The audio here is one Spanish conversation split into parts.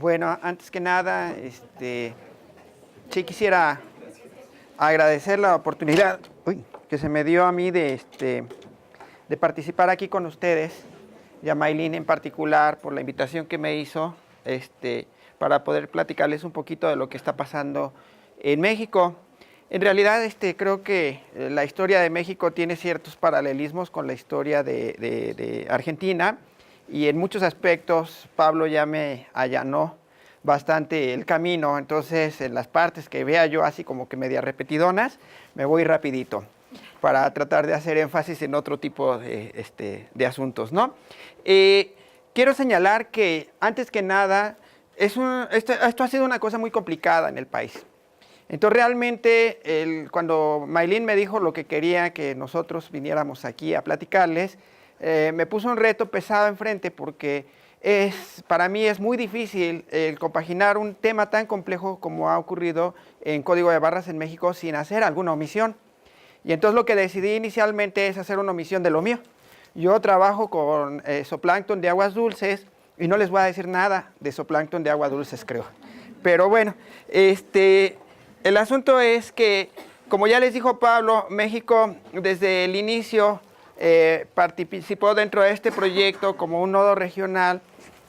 Bueno, antes que nada, sí quisiera agradecer la oportunidad que se me dio a mí de participar aquí con ustedes, y a Maylin en particular por la invitación que me hizo para poder platicarles un poquito de lo que está pasando en México. En realidad, creo que la historia de México tiene ciertos paralelismos con la historia de Argentina, y en muchos aspectos Pablo ya me allanó bastante el camino. Entonces, en las partes que vea yo así como que media repetidonas, me voy rapidito para tratar de hacer énfasis en otro tipo de asuntos, ¿no? Quiero señalar que, antes que nada, esto ha sido una cosa muy complicada en el país. Entonces, realmente, cuando Maylin me dijo lo que quería que nosotros viniéramos aquí a platicarles, me puso un reto pesado enfrente, porque para mí es muy difícil compaginar un tema tan complejo como ha ocurrido en Código de Barras en México sin hacer alguna omisión. Y entonces lo que decidí inicialmente es hacer una omisión de lo mío. Yo trabajo con zooplancton de aguas dulces, y no les voy a decir nada de zooplancton de aguas dulces, creo. Pero bueno, el asunto es que, como ya les dijo Pablo, México desde el inicio participó dentro de este proyecto como un nodo regional,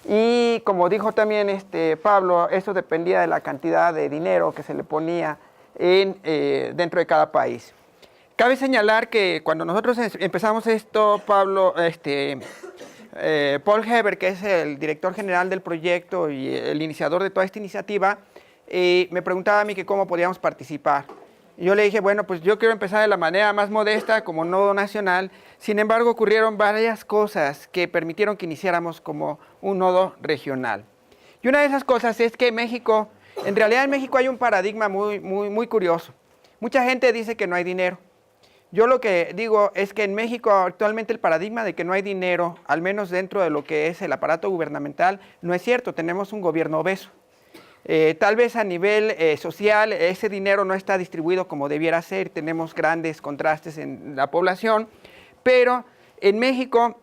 y como dijo también Pablo, eso dependía de la cantidad de dinero que se le ponía dentro de cada país. Cabe señalar que cuando nosotros empezamos esto, Pablo, Paul Heber, que es el director general del proyecto y el iniciador de toda esta iniciativa, me preguntaba a mí que cómo podíamos participar. Y yo le dije, bueno, pues yo quiero empezar de la manera más modesta, como nodo nacional. Sin embargo, ocurrieron varias cosas que permitieron que iniciáramos como un nodo regional. Y una de esas cosas es que en realidad en México hay un paradigma muy curioso. Mucha gente dice que no hay dinero. Yo lo que digo es que en México actualmente el paradigma de que no hay dinero, al menos dentro de lo que es el aparato gubernamental, no es cierto. Tenemos un gobierno obeso. Tal vez a nivel social ese dinero no está distribuido como debiera ser, tenemos grandes contrastes en la población, pero en México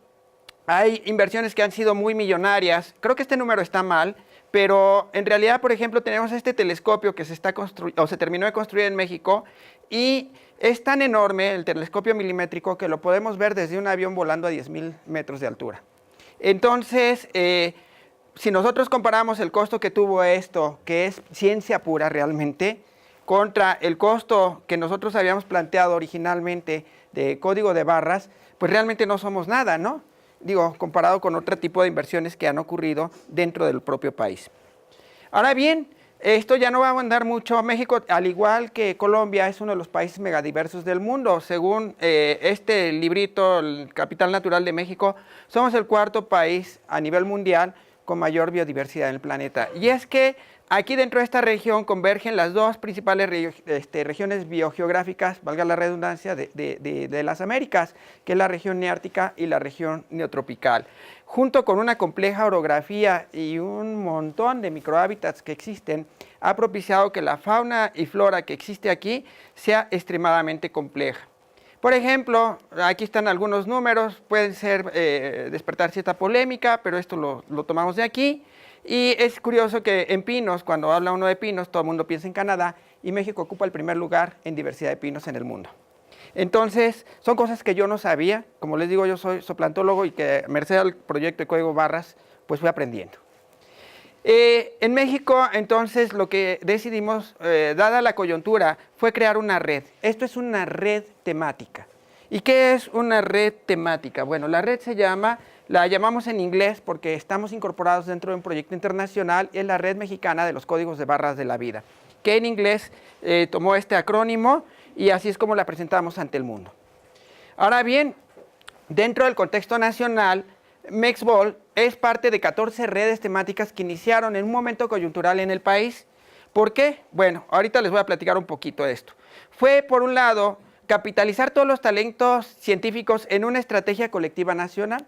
hay inversiones que han sido muy millonarias. Creo que este número está mal, pero en realidad, por ejemplo, tenemos este telescopio que se terminó de construir en México, y es tan enorme el telescopio milimétrico que lo podemos ver desde un avión volando a 10,000 metros de altura. Entonces, si nosotros comparamos el costo que tuvo esto, que es ciencia pura realmente, contra el costo que nosotros habíamos planteado originalmente de Código de Barras, pues realmente no somos nada, ¿no? Digo, comparado con otro tipo de inversiones que han ocurrido dentro del propio país. Ahora bien, esto ya no va a andar mucho. México, al igual que Colombia, es uno de los países megadiversos del mundo. Según este librito, El Capital Natural de México, somos el cuarto país a nivel mundial con mayor biodiversidad en el planeta. Y es que aquí dentro de esta región convergen las dos principales regiones biogeográficas, valga la redundancia, de las Américas, que es la región neártica y la región neotropical, junto con una compleja orografía y un montón de microhábitats que existen, ha propiciado que la fauna y flora que existe aquí sea extremadamente compleja. Por ejemplo, aquí están algunos números, pueden despertar cierta polémica, pero esto lo tomamos de aquí. Y es curioso que en pinos, cuando habla uno de pinos, todo el mundo piensa en Canadá, y México ocupa el primer lugar en diversidad de pinos en el mundo. Entonces, son cosas que yo no sabía. Como les digo, yo soy zooplantólogo, y que merced al proyecto de Código Barras, pues fui aprendiendo. En México, entonces, lo que decidimos, dada la coyuntura, fue crear una red. Esto es una red temática. ¿Y qué es una red temática? Bueno, la red la llamamos en inglés porque estamos incorporados dentro de un proyecto internacional, y es la Red Mexicana de los Códigos de Barras de la Vida, que en inglés tomó este acrónimo, y así es como la presentamos ante el mundo. Ahora bien, dentro del contexto nacional, MEXBOL es parte de 14 redes temáticas que iniciaron en un momento coyuntural en el país. ¿Por qué? Bueno, ahorita les voy a platicar un poquito de esto. Fue, por un lado, capitalizar todos los talentos científicos en una estrategia colectiva nacional,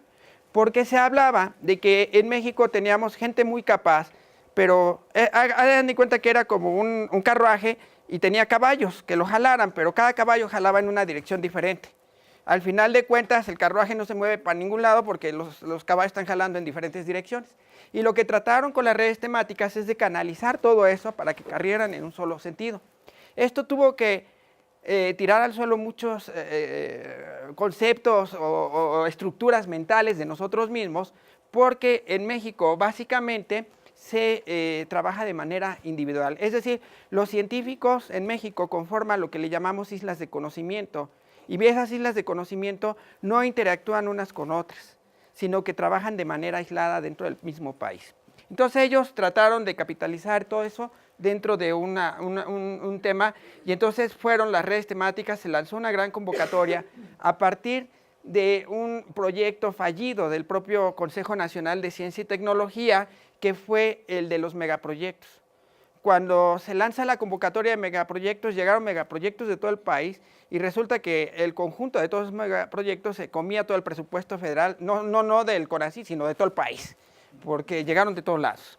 porque se hablaba de que en México teníamos gente muy capaz, pero hagan de cuenta que era como un carruaje, y tenía caballos que lo jalaran, pero cada caballo jalaba en una dirección diferente. Al final de cuentas, el carruaje no se mueve para ningún lado porque los caballos están jalando en diferentes direcciones. Y lo que trataron con las redes temáticas es de canalizar todo eso para que corrieran en un solo sentido. Esto tuvo que tirar al suelo muchos conceptos o estructuras mentales de nosotros mismos, porque en México básicamente se trabaja de manera individual. Es decir, los científicos en México conforman lo que le llamamos islas de conocimiento, y esas islas de conocimiento no interactúan unas con otras, sino que trabajan de manera aislada dentro del mismo país. Entonces ellos trataron de capitalizar todo eso dentro de un tema, y entonces fueron las redes temáticas, se lanzó una gran convocatoria a partir de un proyecto fallido del propio Consejo Nacional de Ciencia y Tecnología, que fue el de los megaproyectos. Cuando se lanza la convocatoria de megaproyectos, llegaron megaproyectos de todo el país, y resulta que el conjunto de todos esos megaproyectos se comía todo el presupuesto federal, no del CONACYT, sino de todo el país, porque llegaron de todos lados.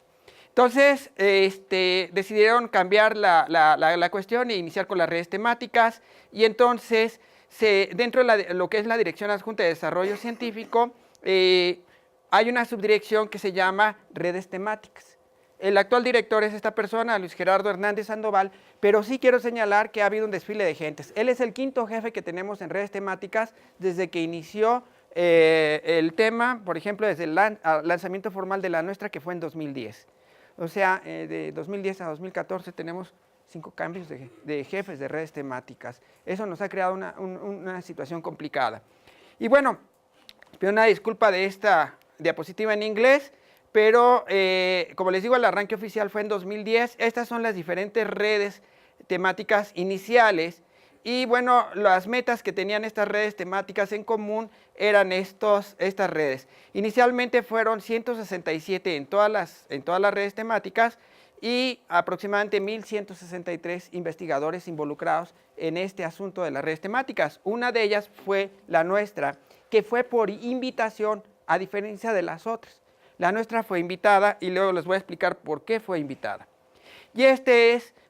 Entonces, decidieron cambiar la cuestión e iniciar con las redes temáticas, y entonces, dentro de lo que es la Dirección Adjunta de Desarrollo Científico, hay una subdirección que se llama Redes Temáticas. El actual director es esta persona, Luis Gerardo Hernández Sandoval, pero sí quiero señalar que ha habido un desfile de gentes. Él es el quinto jefe que tenemos en redes temáticas desde que inició el tema, por ejemplo, desde el lanzamiento formal de la nuestra, que fue en 2010. O sea, de 2010 a 2014 tenemos 5 cambios de jefes de redes temáticas. Eso nos ha creado una situación complicada. Y bueno, pido una disculpa de esta diapositiva en inglés, pero como les digo, el arranque oficial fue en 2010. Estas son las diferentes redes temáticas iniciales, y bueno, las metas que tenían estas redes temáticas en común eran estas redes. Inicialmente fueron 167 en todas las redes temáticas, y aproximadamente 1.163 investigadores involucrados en este asunto de las redes temáticas. Una de ellas fue la nuestra, que fue por invitación, a diferencia de las otras. La nuestra fue invitada, y luego les voy a explicar por qué fue invitada. Y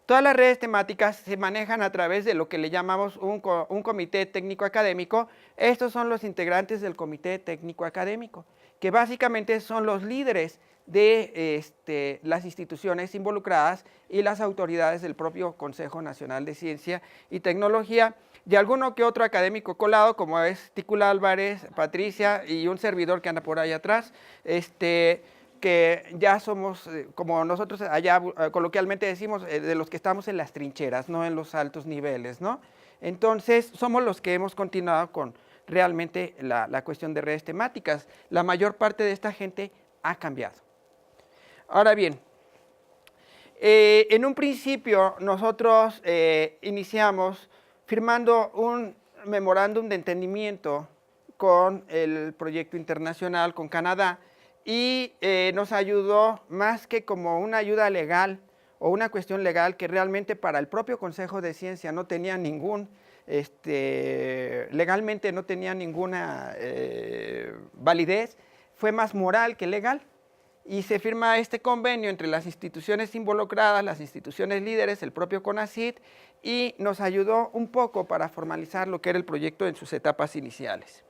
todas las redes temáticas se manejan a través de lo que le llamamos un comité técnico académico. Estos son los integrantes del comité técnico académico, que básicamente son los líderes de las instituciones involucradas y las autoridades del propio Consejo Nacional de Ciencia y Tecnología, y alguno que otro académico colado, como es Tícula Álvarez, Patricia y un servidor que anda por ahí atrás, que ya somos, como nosotros allá coloquialmente decimos, de los que estamos en las trincheras, no en los altos niveles, ¿no? Entonces, somos los que hemos continuado con realmente la cuestión de redes temáticas. La mayor parte de esta gente ha cambiado. Ahora bien, en un principio nosotros iniciamos firmando un memorándum de entendimiento con el proyecto internacional, con Canadá, y nos ayudó más que como una ayuda legal o una cuestión legal, que realmente para el propio Consejo de Ciencia no tenía legalmente no tenía ninguna validez. Fue más moral que legal, y se firma este convenio entre las instituciones involucradas, las instituciones líderes, el propio CONACYT, y nos ayudó un poco para formalizar lo que era el proyecto en sus etapas iniciales.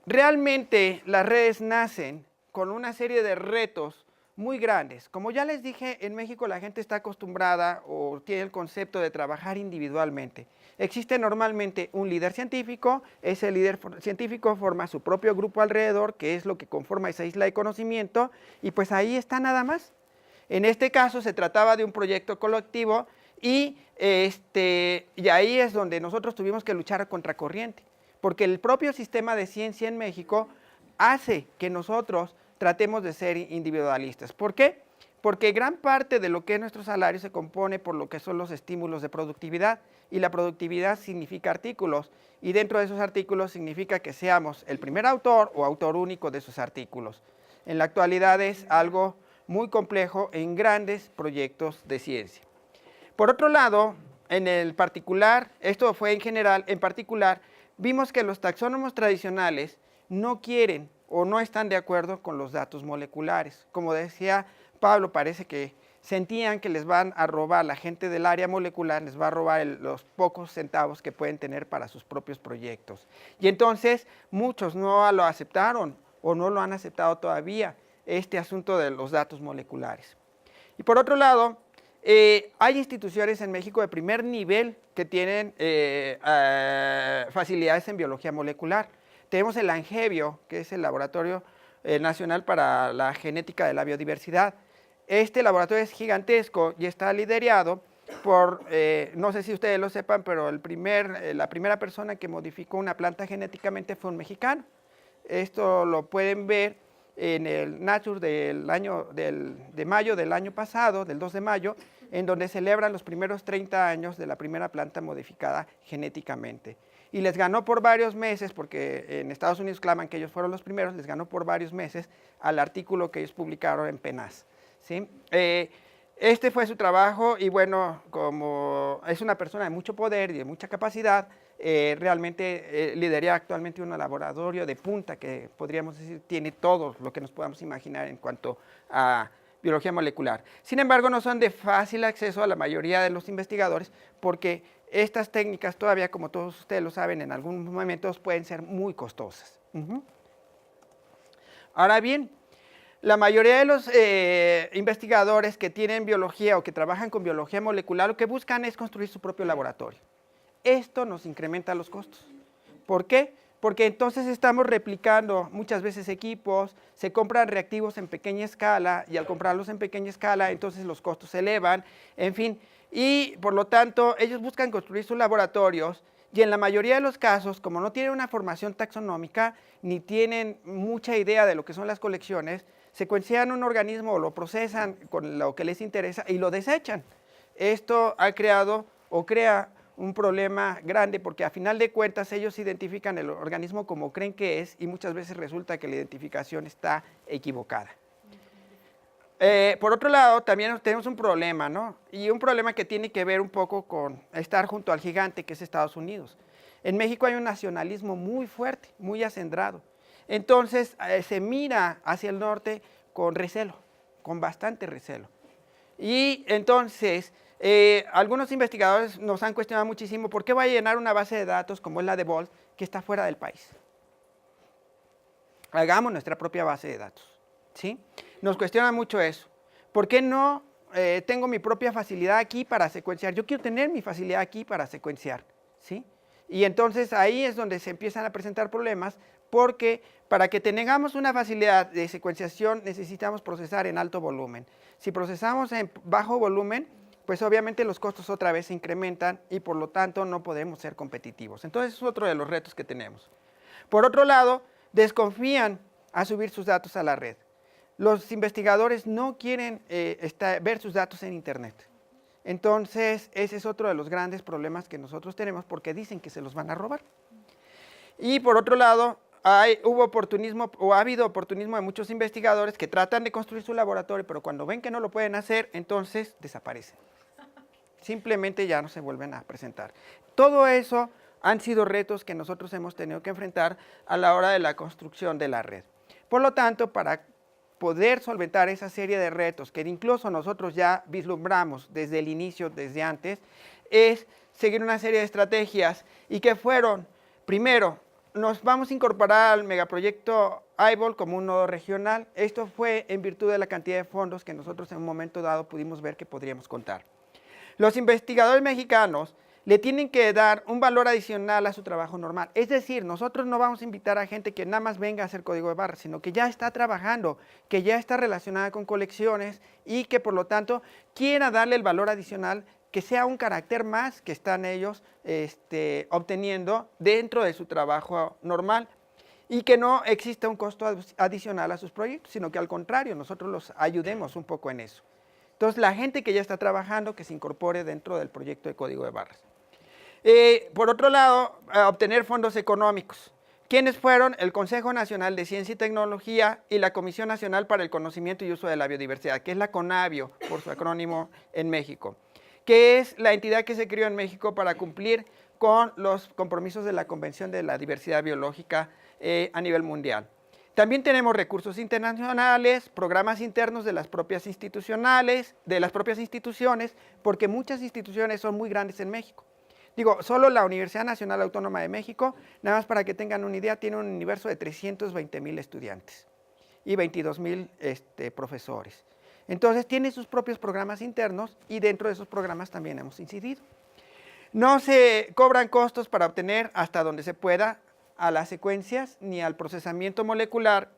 Realmente las redes nacen con una serie de retos muy grandes. Como ya les dije, en México la gente está acostumbrada o tiene el concepto de trabajar individualmente. Existe normalmente un líder científico, ese líder científico forma su propio grupo alrededor, que es lo que conforma esa isla de conocimiento, y pues ahí está nada más. En este caso se trataba de un proyecto colectivo, y ahí es donde nosotros tuvimos que luchar a contracorriente, porque el propio sistema de ciencia en México hace que nosotros tratemos de ser individualistas. ¿Por qué? Porque gran parte de lo que es nuestro salario se compone por lo que son los estímulos de productividad, y la productividad significa artículos, y dentro de esos artículos significa que seamos el primer autor o autor único de esos artículos. En la actualidad es algo muy complejo en grandes proyectos de ciencia. Por otro lado, en el particular, esto fue en general, en particular, vimos que los taxónomos tradicionales no quieren o no están de acuerdo con los datos moleculares. Como decía Pablo, parece que sentían que les van a robar, la gente del área molecular les va a robar los pocos centavos que pueden tener para sus propios proyectos. Y entonces muchos no lo aceptaron o no lo han aceptado todavía, este asunto de los datos moleculares. Y por otro lado, hay instituciones en México de primer nivel que tienen facilidades en biología molecular. Tenemos el ANGEBIO, que es el Laboratorio Nacional para la Genética de la Biodiversidad. Este laboratorio es gigantesco y está liderado por, no sé si ustedes lo sepan, pero la primera persona que modificó una planta genéticamente fue un mexicano. Esto lo pueden ver en el Nature de mayo del año pasado, del 2 de mayo, en donde celebran los primeros 30 años de la primera planta modificada genéticamente. Y les ganó por varios meses, porque en Estados Unidos claman que ellos fueron los primeros, les ganó por varios meses al artículo que ellos publicaron en PNAS. ¿Sí? Este fue su trabajo y bueno, como es una persona de mucho poder y de mucha capacidad, realmente lidera actualmente un laboratorio de punta que podríamos decir tiene todo lo que nos podamos imaginar en cuanto a biología molecular. Sin embargo, no son de fácil acceso a la mayoría de los investigadores porque estas técnicas todavía, como todos ustedes lo saben, en algunos momentos pueden ser muy costosas. Ahora bien, la mayoría de los investigadores que tienen biología o que trabajan con biología molecular lo que buscan es construir su propio laboratorio. Esto nos incrementa los costos. ¿Por qué? Porque entonces estamos replicando muchas veces equipos, se compran reactivos en pequeña escala y al comprarlos en pequeña escala entonces los costos se elevan, en fin, y por lo tanto ellos buscan construir sus laboratorios y en la mayoría de los casos, como no tienen una formación taxonómica ni tienen mucha idea de lo que son las colecciones, secuencian un organismo o lo procesan con lo que les interesa y lo desechan. Esto ha creado o crea un problema grande porque a final de cuentas ellos identifican el organismo como creen que es y muchas veces resulta que la identificación está equivocada. Por otro lado, también tenemos un problema, ¿no? Y un problema que tiene que ver un poco con estar junto al gigante que es Estados Unidos. En México hay un nacionalismo muy fuerte, muy acendrado. Entonces se mira hacia el norte con recelo, con bastante recelo. Y entonces algunos investigadores nos han cuestionado muchísimo por qué va a llenar una base de datos como es la de Bolt que está fuera del país. Hagamos nuestra propia base de datos, ¿sí? Nos cuestiona mucho eso. ¿Por qué no tengo mi propia facilidad aquí para secuenciar? Yo quiero tener mi facilidad aquí para secuenciar, ¿sí? Y entonces ahí es donde se empiezan a presentar problemas porque para que tengamos una facilidad de secuenciación necesitamos procesar en alto volumen. Si procesamos en bajo volumen, pues obviamente los costos otra vez se incrementan y por lo tanto no podemos ser competitivos. Entonces es otro de los retos que tenemos. Por otro lado, desconfían a subir sus datos a la red. Los investigadores no quieren ver sus datos en Internet. Entonces, ese es otro de los grandes problemas que nosotros tenemos porque dicen que se los van a robar. Y por otro lado, hubo oportunismo o ha habido oportunismo de muchos investigadores que tratan de construir su laboratorio, pero cuando ven que no lo pueden hacer, entonces desaparecen. Simplemente ya no se vuelven a presentar. Todo eso han sido retos que nosotros hemos tenido que enfrentar a la hora de la construcción de la red. Por lo tanto, para poder solventar esa serie de retos que incluso nosotros ya vislumbramos desde el inicio, desde antes, es seguir una serie de estrategias y que fueron, primero, nos vamos a incorporar al megaproyecto AIBOL como un nodo regional. Esto fue en virtud de la cantidad de fondos que nosotros en un momento dado pudimos ver que podríamos contar. Los investigadores mexicanos le tienen que dar un valor adicional a su trabajo normal. Es decir, nosotros no vamos a invitar a gente que nada más venga a hacer código de barras, sino que ya está trabajando, que ya está relacionada con colecciones y que por lo tanto quiera darle el valor adicional que sea un carácter más que están ellos obteniendo dentro de su trabajo normal y que no exista un costo adicional a sus proyectos, sino que al contrario, nosotros los ayudemos un poco en eso. Entonces, la gente que ya está trabajando, que se incorpore dentro del proyecto de código de barras. Por otro lado, obtener fondos económicos. ¿Quiénes fueron? El Consejo Nacional de Ciencia y Tecnología y la Comisión Nacional para el Conocimiento y Uso de la Biodiversidad, que es la CONABIO, por su acrónimo en México, que es la entidad que se creó en México para cumplir con los compromisos de la Convención de la Diversidad Biológica a nivel mundial. También tenemos recursos internacionales, programas internos de las propias instituciones, porque muchas instituciones son muy grandes en México. Digo, solo la Universidad Nacional Autónoma de México, nada más para que tengan una idea, tiene un universo de 320,000 estudiantes y 22,000 profesores. Entonces, tiene sus propios programas internos y dentro de esos programas también hemos incidido. No se cobran costos para obtener, hasta donde se pueda, a las secuencias ni al procesamiento molecular,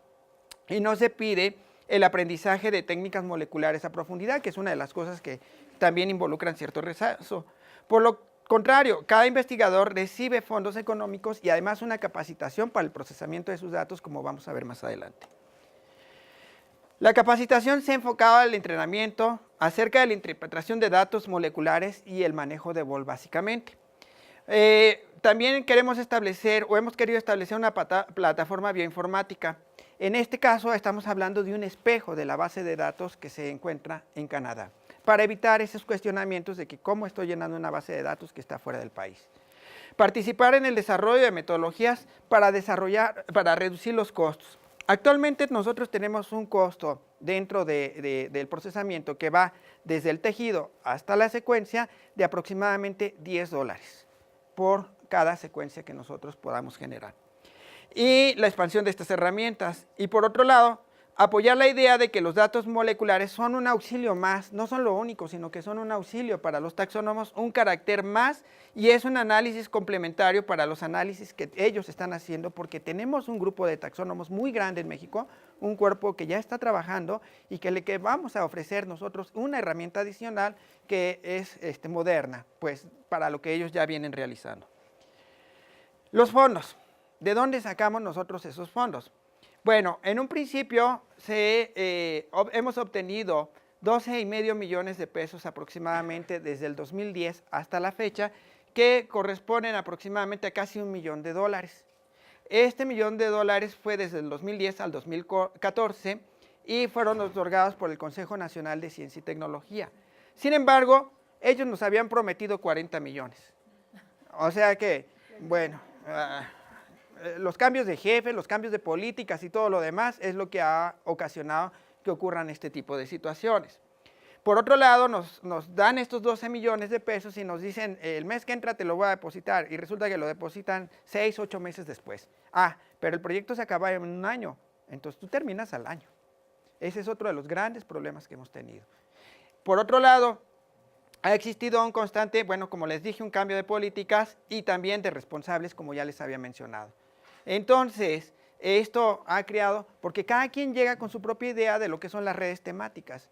y no se pide el aprendizaje de técnicas moleculares a profundidad, que es una de las cosas que también involucran cierto rezago. Por lo contrario, cada investigador recibe fondos económicos y además una capacitación para el procesamiento de sus datos, como vamos a ver más adelante. La capacitación se enfocaba al entrenamiento acerca de la interpretación de datos moleculares y el manejo de BOL, básicamente. También queremos establecer, o hemos querido establecer, una plataforma bioinformática. En este caso estamos hablando de un espejo de la base de datos que se encuentra en Canadá, para evitar esos cuestionamientos de que cómo estoy llenando una base de datos que está fuera del país. Participar en el desarrollo de metodologías para reducir los costos. Actualmente nosotros tenemos un costo dentro del procesamiento que va desde el tejido hasta la secuencia de aproximadamente $10 por cada secuencia que nosotros podamos generar. Y la expansión de estas herramientas. Y por otro lado, apoyar la idea de que los datos moleculares son un auxilio más, no son lo único, sino que son un auxilio para los taxónomos, un carácter más, y es un análisis complementario para los análisis que ellos están haciendo, porque tenemos un grupo de taxónomos muy grande en México, un cuerpo que ya está trabajando y que vamos a ofrecer nosotros una herramienta adicional que es moderna, pues para lo que ellos ya vienen realizando. Los fondos. ¿De dónde sacamos nosotros esos fondos? Bueno, en un principio hemos obtenido 12,5 millones de pesos aproximadamente desde el 2010 hasta la fecha, que corresponden aproximadamente a casi $1 millón. Este $1 millón fue desde el 2010 al 2014 y fueron otorgados por el Consejo Nacional de Ciencia y Tecnología. Sin embargo, ellos nos habían prometido 40 millones. O sea que, bueno, los cambios de jefe, los cambios de políticas y todo lo demás es lo que ha ocasionado que ocurran este tipo de situaciones. Por otro lado, nos dan estos 12 millones de pesos y nos dicen, el mes que entra te lo voy a depositar, y resulta que lo depositan 6, 8 meses después. Pero el proyecto se acaba en un año, entonces tú terminas al año. Ese es otro de los grandes problemas que hemos tenido. Por otro lado, ha existido un constante, bueno, como les dije, un cambio de políticas y también de responsables, como ya les había mencionado. Entonces, esto ha creado, porque cada quien llega con su propia idea de lo que son las redes temáticas.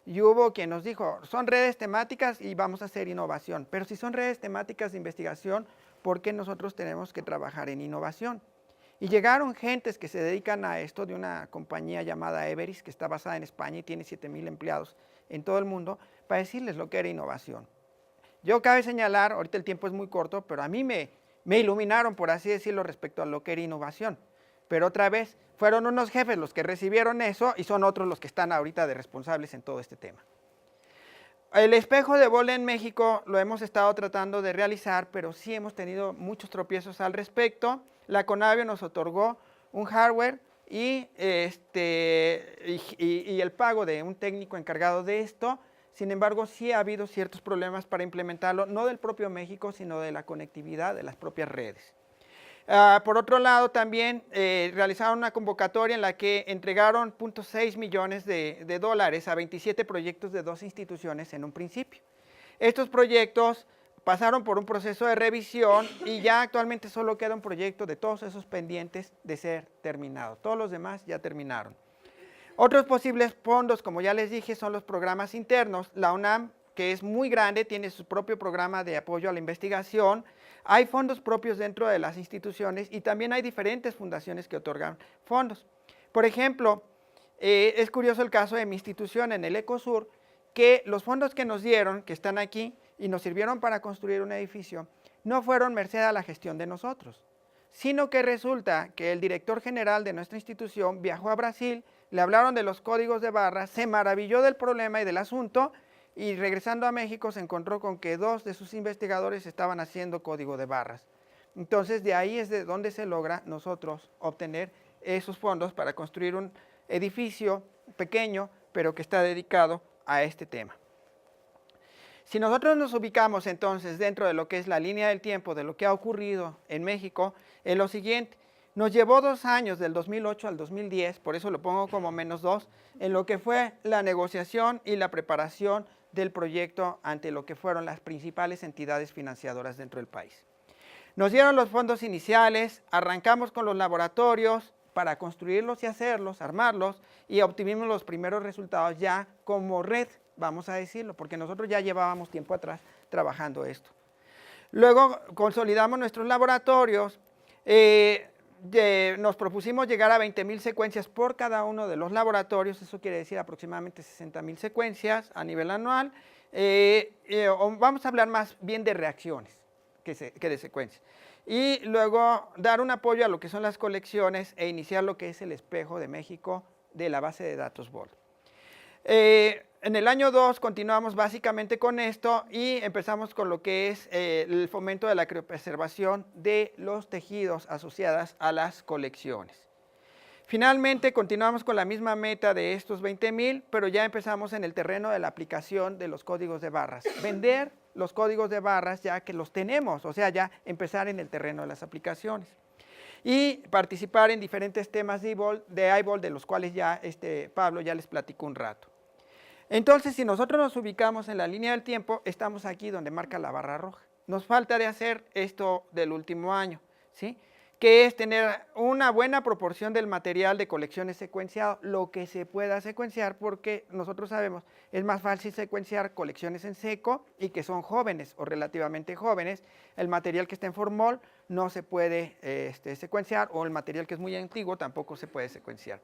Y hubo quien nos dijo, son redes temáticas y vamos a hacer innovación. Pero si son redes temáticas de investigación, ¿por qué nosotros tenemos que trabajar en innovación? Y llegaron gentes que se dedican a esto, de una compañía llamada Everis, que está basada en España y tiene 7,000 empleados en todo el mundo, para decirles lo que era innovación. Yo cabe señalar, ahorita el tiempo es muy corto, pero a mí me iluminaron, por así decirlo, respecto a lo que era innovación. Pero otra vez, fueron unos jefes los que recibieron eso y son otros los que están ahorita de responsables en todo este tema. El espejo de BOL en México lo hemos estado tratando de realizar, pero sí hemos tenido muchos tropiezos al respecto. La Conavio nos otorgó un hardware y el pago de un técnico encargado de esto. Sin embargo, sí ha habido ciertos problemas para implementarlo, no del propio México, sino de la conectividad de las propias redes. Por otro lado, también realizaron una convocatoria en la que entregaron $0.6 millones de dólares a 27 proyectos de 2 instituciones en un principio. Estos proyectos pasaron por un proceso de revisión y ya actualmente solo queda un proyecto de todos esos pendientes de ser terminado. Todos los demás ya terminaron. Otros posibles fondos, como ya les dije, son los programas internos. La UNAM, que es muy grande, tiene su propio programa de apoyo a la investigación. Hay fondos propios dentro de las instituciones y también hay diferentes fundaciones que otorgan fondos. Por ejemplo, es curioso el caso de mi institución en el Ecosur, que los fondos que nos dieron, que están aquí, y nos sirvieron para construir un edificio, no fueron merced a la gestión de nosotros, sino que resulta que el director general de nuestra institución viajó a Brasil, le hablaron de los códigos de barras, se maravilló del problema y del asunto, y regresando a México se encontró con que 2 de sus investigadores estaban haciendo código de barras. Entonces, de ahí es de donde se logra nosotros obtener esos fondos para construir un edificio pequeño, pero que está dedicado a este tema. Si nosotros nos ubicamos entonces dentro de lo que es la línea del tiempo de lo que ha ocurrido en México, es lo siguiente. Nos llevó 2 años, del 2008 al 2010, por eso lo pongo como -2, en lo que fue la negociación y la preparación del proyecto ante lo que fueron las principales entidades financiadoras dentro del país. Nos dieron los fondos iniciales, arrancamos con los laboratorios para construirlos y hacerlos, armarlos, y obtuvimos los primeros resultados ya como red, vamos a decirlo, porque nosotros ya llevábamos tiempo atrás trabajando esto. Luego consolidamos nuestros laboratorios, nos propusimos llegar a 20,000 secuencias por cada uno de los laboratorios, eso quiere decir aproximadamente 60,000 secuencias a nivel anual. Vamos a hablar más bien de reacciones que de secuencias. Y luego dar un apoyo a lo que son las colecciones e iniciar lo que es el espejo de México de la base de datos BOL. En el año 2 continuamos básicamente con esto y empezamos con lo que es el fomento de la criopreservación de los tejidos asociados a las colecciones. Finalmente continuamos con la misma meta de estos 20,000, pero ya empezamos en el terreno de la aplicación de los códigos de barras. Vender los códigos de barras ya que los tenemos, o sea, ya empezar en el terreno de las aplicaciones. Y participar en diferentes temas de iBol, de los cuales ya Pablo ya les platicó un rato. Entonces, si nosotros nos ubicamos en la línea del tiempo, estamos aquí donde marca la barra roja. Nos falta de hacer esto del último año, ¿sí? Que es tener una buena proporción del material de colecciones secuenciado, lo que se pueda secuenciar, porque nosotros sabemos, es más fácil secuenciar colecciones en seco y que son jóvenes o relativamente jóvenes. El material que está en formol no se puede secuenciar, o el material que es muy antiguo tampoco se puede secuenciar.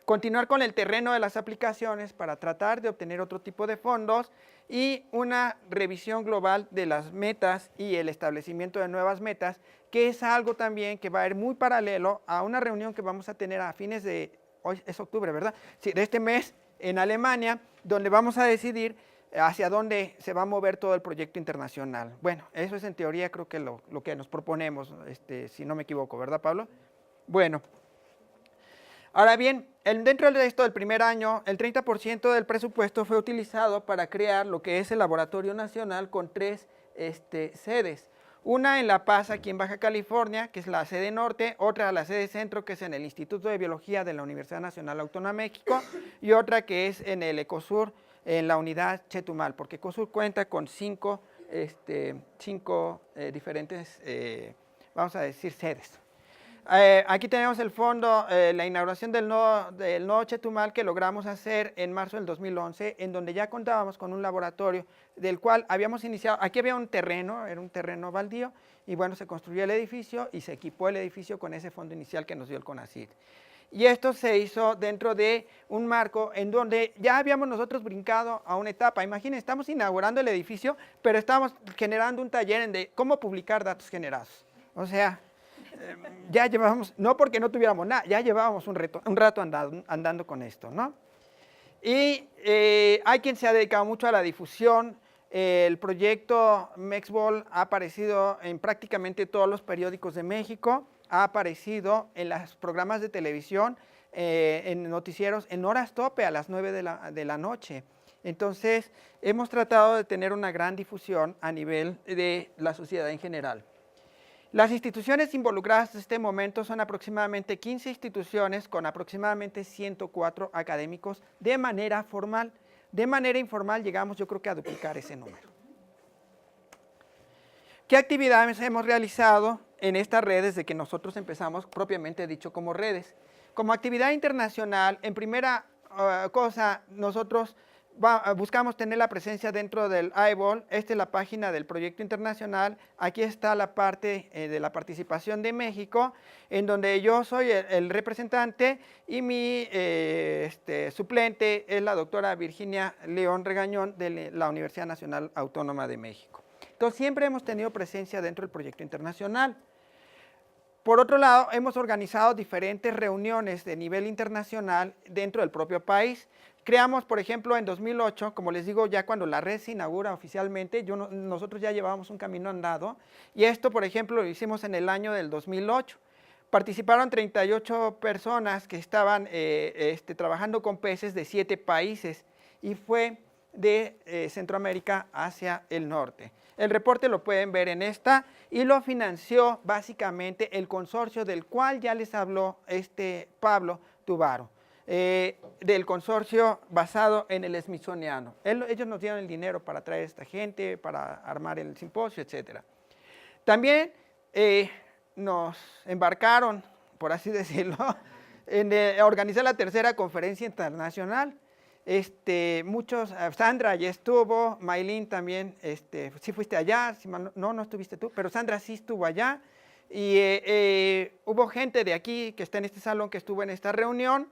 Continuar con el terreno de las aplicaciones para tratar de obtener otro tipo de fondos y una revisión global de las metas y el establecimiento de nuevas metas, que es algo también que va a ir muy paralelo a una reunión que vamos a tener a fines de, hoy es octubre, ¿verdad? Sí, de este mes en Alemania, donde vamos a decidir hacia dónde se va a mover todo el proyecto internacional. Bueno, eso es en teoría creo que lo que nos proponemos, si no me equivoco, ¿verdad, Pablo? Bueno. Ahora bien, dentro de esto del primer año, el 30% del presupuesto fue utilizado para crear lo que es el Laboratorio Nacional con 3 sedes. Una en La Paz, aquí en Baja California, que es la sede norte, otra la sede centro, que es en el Instituto de Biología de la Universidad Nacional Autónoma de México, y otra que es en el Ecosur, en la unidad Chetumal, porque Ecosur cuenta con 5 diferentes, vamos a decir, sedes. Aquí tenemos el fondo, la inauguración del nodo Chetumal, que logramos hacer en marzo del 2011, en donde ya contábamos con un laboratorio del cual habíamos iniciado. Aquí había un terreno, era un terreno baldío, y bueno, se construyó el edificio y se equipó el edificio con ese fondo inicial que nos dio el CONACYT. Y esto se hizo dentro de un marco en donde ya habíamos nosotros brincado a una etapa. Imaginen, estamos inaugurando el edificio, pero estamos generando un taller de cómo publicar datos generados. O sea, ya llevábamos, no porque no tuviéramos nada, ya llevábamos un rato andando con esto, ¿no? Y hay quien se ha dedicado mucho a la difusión. El proyecto MEXBOL ha aparecido en prácticamente todos los periódicos de México, ha aparecido en los programas de televisión, en noticieros, en horas tope a las 9 de la noche. Entonces, hemos tratado de tener una gran difusión a nivel de la sociedad en general. Las instituciones involucradas en este momento son aproximadamente 15 instituciones con aproximadamente 104 académicos de manera formal. De manera informal llegamos, yo creo que a duplicar ese número. ¿Qué actividades hemos realizado en estas redes desde que nosotros empezamos, propiamente dicho, como redes? Como actividad internacional, en primera cosa, nosotros buscamos tener la presencia dentro del iBol. Esta es la página del proyecto internacional. Aquí está la parte de la participación de México, en donde yo soy el representante y mi suplente es la doctora Virginia León Regañón de la Universidad Nacional Autónoma de México. Entonces, siempre hemos tenido presencia dentro del proyecto internacional. Por otro lado, hemos organizado diferentes reuniones de nivel internacional dentro del propio país. Creamos, por ejemplo, en 2008, como les digo, ya cuando la red se inaugura oficialmente, nosotros ya llevábamos un camino andado, y esto, por ejemplo, lo hicimos en el año del 2008. Participaron 38 personas que estaban trabajando con peces de 7 países y fue de Centroamérica hacia el norte. El reporte lo pueden ver en esta y lo financió básicamente el consorcio del cual ya les habló Pablo Tubaro, del consorcio basado en el Smithsoniano. Ellos nos dieron el dinero para traer a esta gente, para armar el simposio, etc. También nos embarcaron, por así decirlo, en organizar la tercera conferencia internacional. Sandra ya estuvo, Maylin también, sí fuiste allá, no estuviste tú, pero Sandra sí estuvo allá, y hubo gente de aquí que está en este salón que estuvo en esta reunión,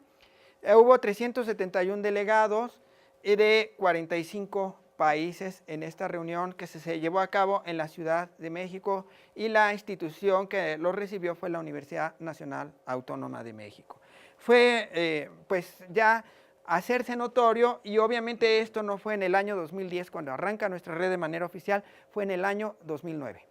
hubo 371 delegados de 45 países en esta reunión que se llevó a cabo en la Ciudad de México, y la institución que lo recibió fue la Universidad Nacional Autónoma de México. Fue pues ya hacerse notorio, y obviamente esto no fue en el año 2010 cuando arranca nuestra red de manera oficial, fue en el año 2009.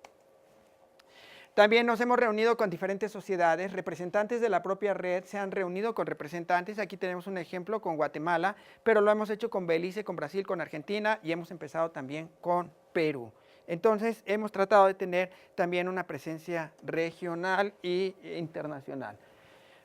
También nos hemos reunido con diferentes sociedades, representantes de la propia red se han reunido con representantes, aquí tenemos un ejemplo con Guatemala, pero lo hemos hecho con Belice, con Brasil, con Argentina, y hemos empezado también con Perú. Entonces hemos tratado de tener también una presencia regional e internacional.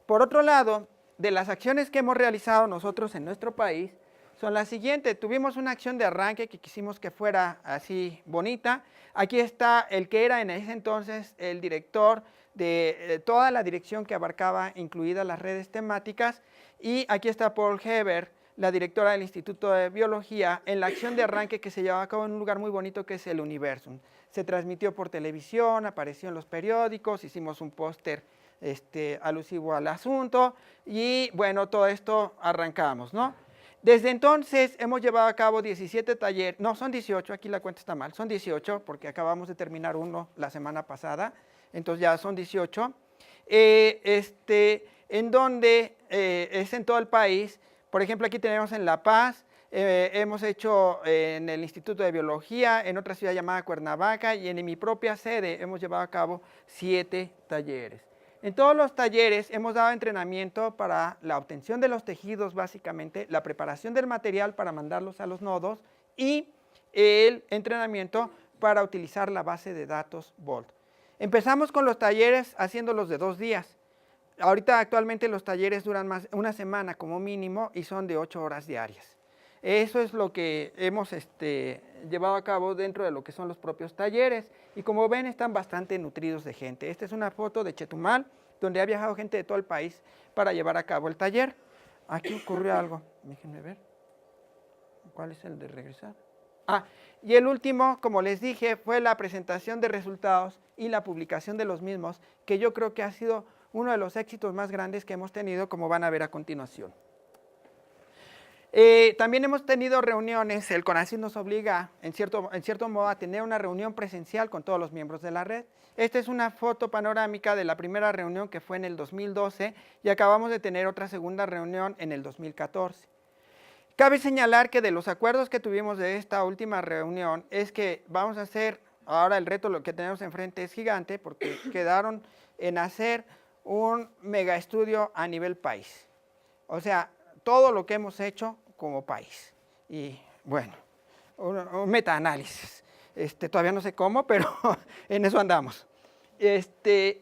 Por otro lado, de las acciones que hemos realizado nosotros en nuestro país son las siguientes. Tuvimos una acción de arranque que quisimos que fuera así bonita. Aquí está el que era en ese entonces el director de toda la dirección que abarcaba, incluidas las redes temáticas, y aquí está Paul Heber, la directora del Instituto de Biología, en la acción de arranque que se llevaba a cabo en un lugar muy bonito que es el Universum. Se transmitió por televisión, apareció en los periódicos, hicimos un póster alusivo al asunto, y bueno, todo esto arrancamos, ¿no? Desde entonces hemos llevado a cabo 17 talleres, no, son 18, aquí la cuenta está mal, son 18 porque acabamos de terminar uno la semana pasada, entonces ya son 18, en donde es en todo el país. Por ejemplo, aquí tenemos en La Paz, hemos hecho en el Instituto de Biología, en otra ciudad llamada Cuernavaca, y en mi propia sede hemos llevado a cabo 7 talleres. En todos los talleres hemos dado entrenamiento para la obtención de los tejidos, básicamente, la preparación del material para mandarlos a los nodos y el entrenamiento para utilizar la base de datos Vault. Empezamos con los talleres haciéndolos de 2 días. Ahorita actualmente los talleres duran más una semana como mínimo y son de 8 horas diarias. Eso es lo que hemos llevado a cabo dentro de lo que son los propios talleres, y como ven están bastante nutridos de gente. Esta es una foto de Chetumal, donde ha viajado gente de todo el país para llevar a cabo el taller. Aquí ocurrió algo, déjenme ver. ¿Cuál es el de regresar? Y el último, como les dije, fue la presentación de resultados y la publicación de los mismos, que yo creo que ha sido uno de los éxitos más grandes que hemos tenido, como van a ver a continuación. También hemos tenido reuniones, el CONACYT nos obliga en cierto modo a tener una reunión presencial con todos los miembros de la red. Esta es una foto panorámica de la primera reunión que fue en el 2012 y acabamos de tener otra segunda reunión en el 2014. Cabe señalar que de los acuerdos que tuvimos de esta última reunión es que vamos a hacer, ahora el reto lo que tenemos enfrente es gigante porque quedaron en hacer un mega estudio a nivel país. O sea, todo lo que hemos hecho como país. Y bueno, un metaanálisis. Todavía no sé cómo, pero en eso andamos. Esta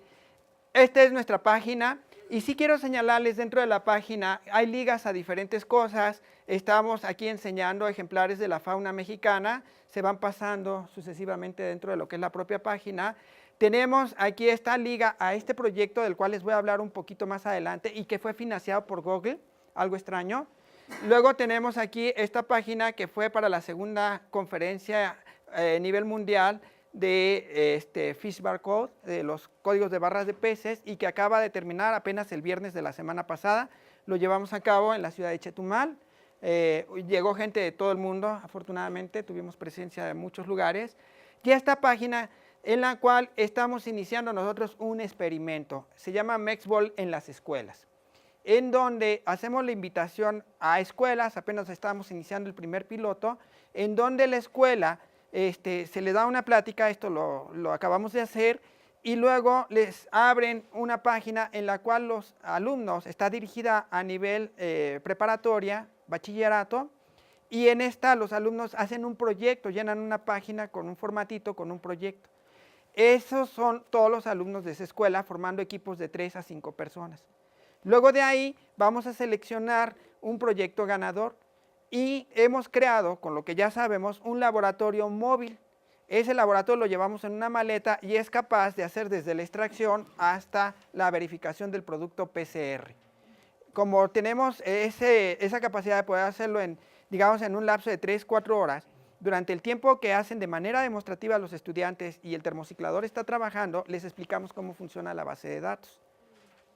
es nuestra página. Y sí quiero señalarles, dentro de la página hay ligas a diferentes cosas. Estamos aquí enseñando ejemplares de la fauna mexicana. Se van pasando sucesivamente dentro de lo que es la propia página. Tenemos aquí esta liga a este proyecto del cual les voy a hablar un poquito más adelante y que fue financiado por Google, algo extraño. Luego tenemos aquí esta página que fue para la segunda conferencia a nivel mundial de Fish Barcode, de los códigos de barras de peces, y que acaba de terminar apenas el viernes de la semana pasada. Lo llevamos a cabo en la ciudad de Chetumal. Llegó gente de todo el mundo, afortunadamente tuvimos presencia de muchos lugares. Y esta página en la cual estamos iniciando nosotros un experimento, se llama MEXBOL en las escuelas, en donde hacemos la invitación a escuelas, apenas estamos iniciando el primer piloto, en donde la escuela se le da una plática, esto lo acabamos de hacer, y luego les abren una página en la cual los alumnos, está dirigida a nivel preparatoria, bachillerato, y en esta los alumnos hacen un proyecto, llenan una página con un formatito, con un proyecto. Esos son todos los alumnos de esa escuela formando equipos de 3 a 5 personas. Luego de ahí vamos a seleccionar un proyecto ganador y hemos creado, con lo que ya sabemos, un laboratorio móvil. Ese laboratorio lo llevamos en una maleta y es capaz de hacer desde la extracción hasta la verificación del producto PCR. Como tenemos esa capacidad de poder hacerlo digamos, en un lapso de 3-4 horas, durante el tiempo que hacen de manera demostrativa los estudiantes y el termociclador está trabajando, les explicamos cómo funciona la base de datos.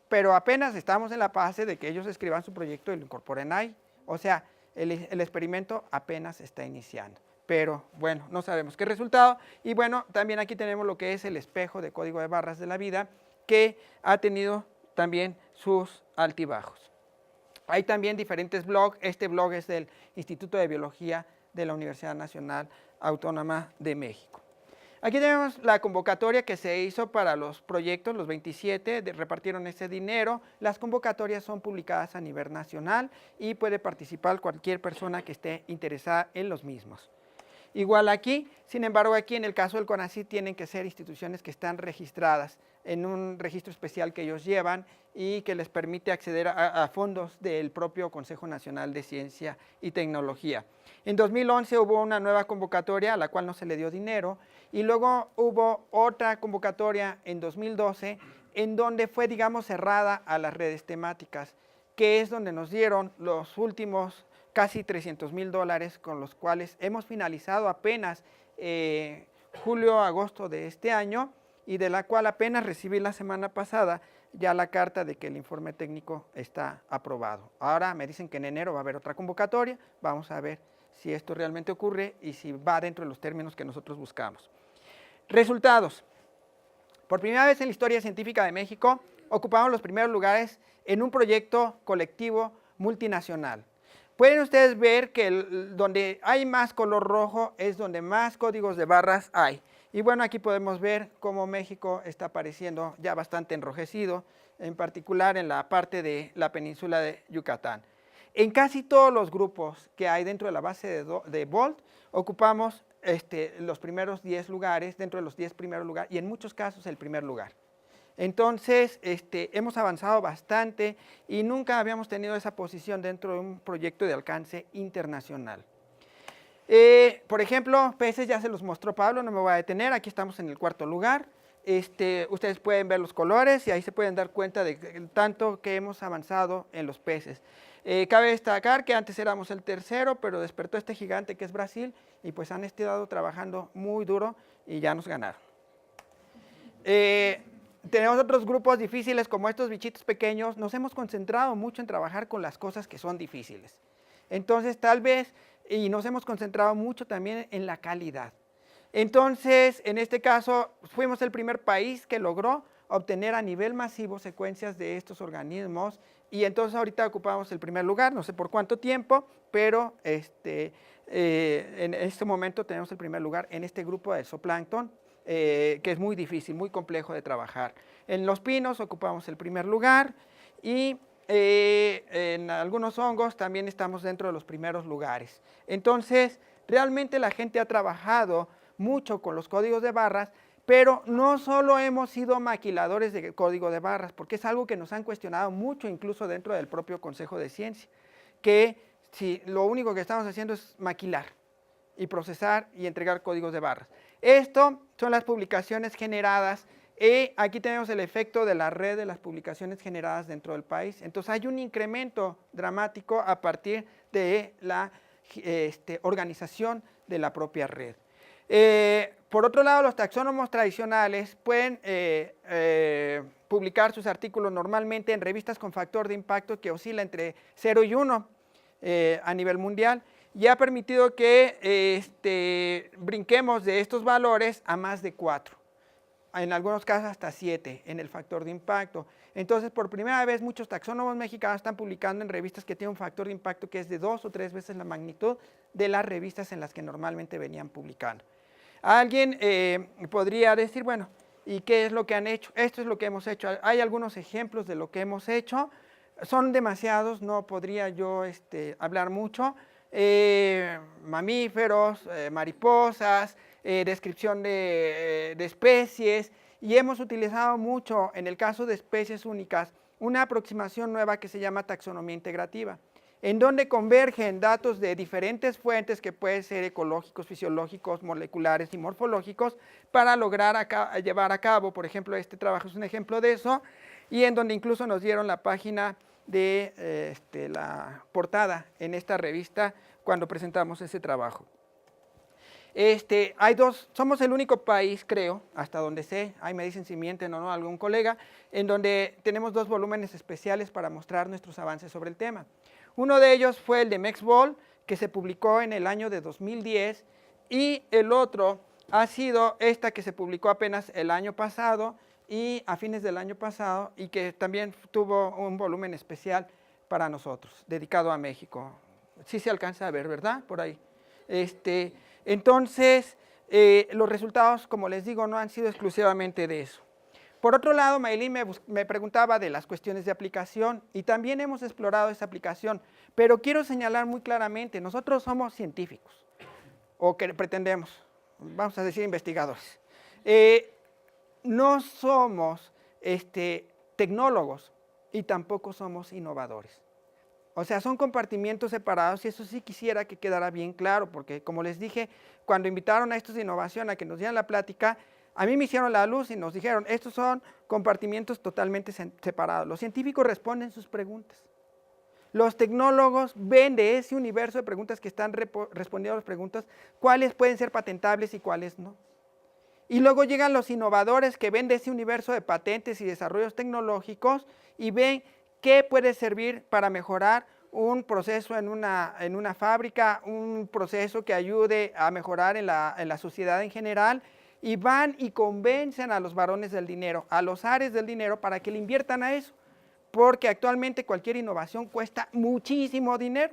Pero apenas estamos en la fase de que ellos escriban su proyecto y lo incorporen ahí. O sea, el experimento apenas está iniciando. Pero bueno, no sabemos qué resultado. Y bueno, también aquí tenemos lo que es el espejo de código de barras de la vida, que ha tenido también sus altibajos. Hay también diferentes blogs. Este blog es del Instituto de Biología de la Universidad Nacional Autónoma de México. Aquí tenemos la convocatoria que se hizo para los proyectos, los 27, repartieron ese dinero. Las convocatorias son publicadas a nivel nacional y puede participar cualquier persona que esté interesada en los mismos. Igual aquí, sin embargo, aquí en el caso del CONACYT tienen que ser instituciones que están registradas en un registro especial que ellos llevan y que les permite acceder a fondos del propio Consejo Nacional de Ciencia y Tecnología. En 2011 hubo una nueva convocatoria a la cual no se le dio dinero y luego hubo otra convocatoria en 2012 en donde fue, digamos, cerrada a las redes temáticas, que es donde nos dieron los últimos casi $300,000 con los cuales hemos finalizado apenas julio-agosto de este año y de la cual apenas recibí la semana pasada ya la carta de que el informe técnico está aprobado. Ahora me dicen que en enero va a haber otra convocatoria, vamos a ver si esto realmente ocurre y si va dentro de los términos que nosotros buscamos. Resultados. Por primera vez en la historia científica de México ocupamos los primeros lugares en un proyecto colectivo multinacional. Pueden ustedes ver que donde hay más color rojo es donde más códigos de barras hay. Y bueno, aquí podemos ver cómo México está apareciendo ya bastante enrojecido, en particular en la parte de la península de Yucatán. En casi todos los grupos que hay dentro de la base de Bolt, ocupamos los primeros 10 lugares, dentro de los 10 primeros lugares, y en muchos casos el primer lugar. Entonces, hemos avanzado bastante y nunca habíamos tenido esa posición dentro de un proyecto de alcance internacional. Por ejemplo, peces ya se los mostró Pablo, no me voy a detener, aquí estamos en el cuarto lugar. Ustedes pueden ver los colores y ahí se pueden dar cuenta de tanto que hemos avanzado en los peces. Cabe destacar que antes éramos el tercero, pero despertó este gigante que es Brasil y pues han estado trabajando muy duro y ya nos ganaron. Tenemos otros grupos difíciles como estos bichitos pequeños. Nos hemos concentrado mucho en trabajar con las cosas que son difíciles. Entonces, tal vez, y nos hemos concentrado mucho también en la calidad. Entonces, en este caso, fuimos el primer país que logró obtener a nivel masivo secuencias de estos organismos y entonces ahorita ocupamos el primer lugar, no sé por cuánto tiempo, pero en este momento tenemos el primer lugar en este grupo de zooplancton, que es muy difícil, muy complejo de trabajar. En los pinos ocupamos el primer lugar y en algunos hongos también estamos dentro de los primeros lugares. Entonces, realmente la gente ha trabajado mucho con los códigos de barras, pero no solo hemos sido maquiladores de código de barras, porque es algo que nos han cuestionado mucho, incluso dentro del propio Consejo de Ciencia, que si lo único que estamos haciendo es maquilar y procesar y entregar códigos de barras. Esto son las publicaciones generadas y aquí tenemos el efecto de la red de las publicaciones generadas dentro del país. Entonces hay un incremento dramático a partir de la organización de la propia red. Por otro lado, los taxónomos tradicionales pueden publicar sus artículos normalmente en revistas con factor de impacto que oscila entre 0 y 1 a nivel mundial y ha permitido que brinquemos de estos valores a más de 4, en algunos casos hasta 7 en el factor de impacto. Entonces, por primera vez, muchos taxónomos mexicanos están publicando en revistas que tienen un factor de impacto que es de 2 o 3 veces la magnitud de las revistas en las que normalmente venían publicando. Alguien podría decir, bueno, ¿Y qué es lo que han hecho? Esto es lo que hemos hecho. Hay algunos ejemplos de lo que hemos hecho. Son demasiados, no podría yo hablar mucho. Mamíferos, mariposas, descripción de especies, y hemos utilizado mucho, en el caso de especies únicas, una aproximación nueva que se llama taxonomía integrativa, en donde convergen datos de diferentes fuentes que pueden ser ecológicos, fisiológicos, moleculares y morfológicos para lograr llevar a cabo, por ejemplo, este trabajo es un ejemplo de eso, y en donde incluso nos dieron la página de la portada en esta revista cuando presentamos ese trabajo. Somos el único país, creo, hasta donde sé, ahí me dicen si mienten o no algún colega, en donde tenemos 2 volúmenes especiales para mostrar nuestros avances sobre el tema. Uno de ellos fue el de MEXBOL, que se publicó en el año de 2010, y el otro ha sido esta que se publicó apenas el año pasado, y a fines del año pasado, y que también tuvo un volumen especial para nosotros, dedicado a México. Sí se alcanza a ver, ¿verdad? Por ahí. Entonces, los resultados, como les digo, no han sido exclusivamente de eso. Por otro lado, Maylin me preguntaba de las cuestiones de aplicación, y también hemos explorado esa aplicación, pero quiero señalar muy claramente, nosotros somos científicos, o que pretendemos, vamos a decir investigadores. No somos tecnólogos y tampoco somos innovadores. O sea, son compartimientos separados, y eso sí quisiera que quedara bien claro, porque como les dije, cuando invitaron a estos de innovación a que nos dieran la plática, a mí me hicieron la luz y nos dijeron, estos son compartimientos totalmente separados. Los científicos responden sus preguntas. Los tecnólogos ven de ese universo de preguntas que están respondiendo a las preguntas, cuáles pueden ser patentables y cuáles no. Y luego llegan los innovadores que ven de ese universo de patentes y desarrollos tecnológicos y ven qué puede servir para mejorar un proceso en una fábrica, un proceso que ayude a mejorar en la sociedad en general, y van y convencen a los varones del dinero, a los ares del dinero, para que le inviertan a eso, porque actualmente cualquier innovación cuesta muchísimo dinero.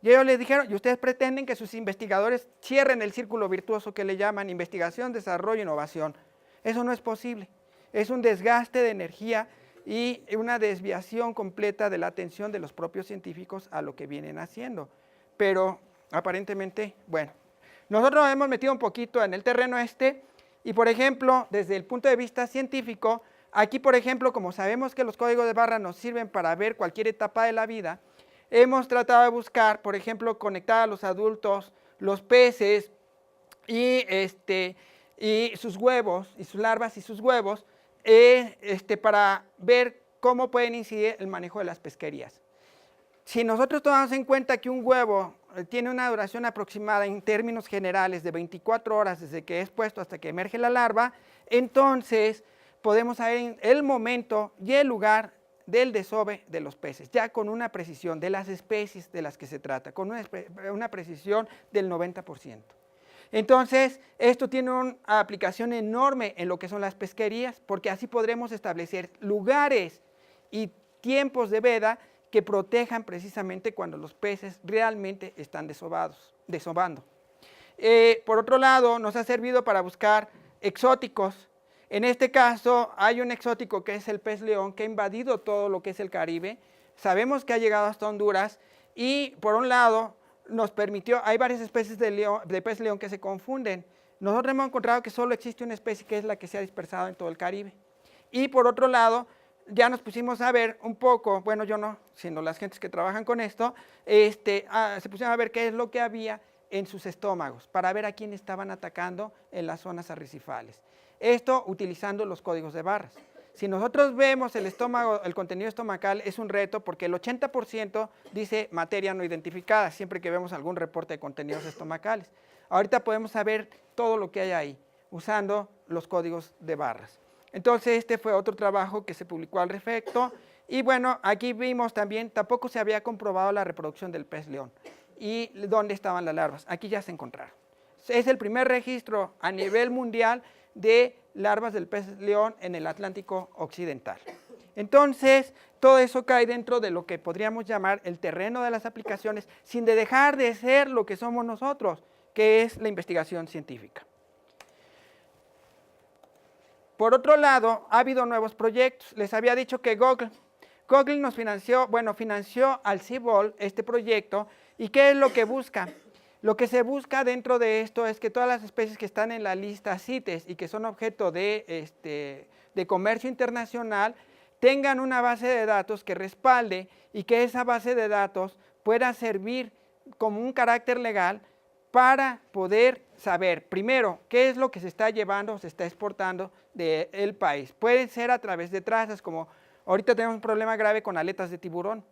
Y ellos les dijeron, y ustedes pretenden que sus investigadores cierren el círculo virtuoso que le llaman investigación, desarrollo, innovación. Eso no es posible. Es un desgaste de energía y una desviación completa de la atención de los propios científicos a lo que vienen haciendo. Pero aparentemente, bueno, nosotros nos hemos metido un poquito en el terreno y por ejemplo, desde el punto de vista científico, aquí por ejemplo, como sabemos que los códigos de barra nos sirven para ver cualquier etapa de la vida, hemos tratado de buscar, por ejemplo, conectar a los adultos, los peces y sus huevos, y sus larvas y sus huevos, para ver cómo pueden incidir el manejo de las pesquerías. Si nosotros tomamos en cuenta que un huevo tiene una duración aproximada en términos generales de 24 horas desde que es puesto hasta que emerge la larva, entonces podemos saber el momento y el lugar del desove de los peces, ya con una precisión de las especies de las que se trata, con una precisión del 90%. Entonces, esto tiene una aplicación enorme en lo que son las pesquerías, porque así podremos establecer lugares y tiempos de veda que protejan precisamente cuando los peces realmente están desovando. Por otro lado, nos ha servido para buscar exóticos. En este caso, hay un exótico que es el pez león, que ha invadido todo lo que es el Caribe. Sabemos que ha llegado hasta Honduras y, por un lado, nos permitió, hay varias especies de pez león que se confunden. Nosotros hemos encontrado que solo existe una especie que es la que se ha dispersado en todo el Caribe. Y por otro lado, ya nos pusimos a ver un poco, bueno, yo no, sino las gentes que trabajan con esto, se pusieron a ver qué es lo que había en sus estómagos, para ver a quién estaban atacando en las zonas arrecifales. Esto utilizando los códigos de barras. Si nosotros vemos el estómago, el contenido estomacal, es un reto porque el 80% dice materia no identificada, siempre que vemos algún reporte de contenidos estomacales. Ahorita podemos saber todo lo que hay ahí, usando los códigos de barras. Entonces, este fue otro trabajo que se publicó al respecto. Y bueno, aquí vimos también, tampoco se había comprobado la reproducción del pez león y dónde estaban las larvas. Aquí ya se encontraron. Es el primer registro a nivel mundial de larvas del pez león en el Atlántico Occidental. Entonces, todo eso cae dentro de lo que podríamos llamar el terreno de las aplicaciones, sin dejar de ser lo que somos nosotros, que es la investigación científica. Por otro lado, ha habido nuevos proyectos. Les había dicho que Google nos financió, bueno, financió al CIBOL este proyecto. ¿Y qué es lo que busca? Lo que se busca dentro de esto es que todas las especies que están en la lista CITES y que son objeto de comercio internacional tengan una base de datos que respalde y que esa base de datos pueda servir como un carácter legal para poder saber, primero, qué es lo que se está llevando o se está exportando del país. Puede ser a través de trazas, como ahorita tenemos un problema grave con aletas de tiburón.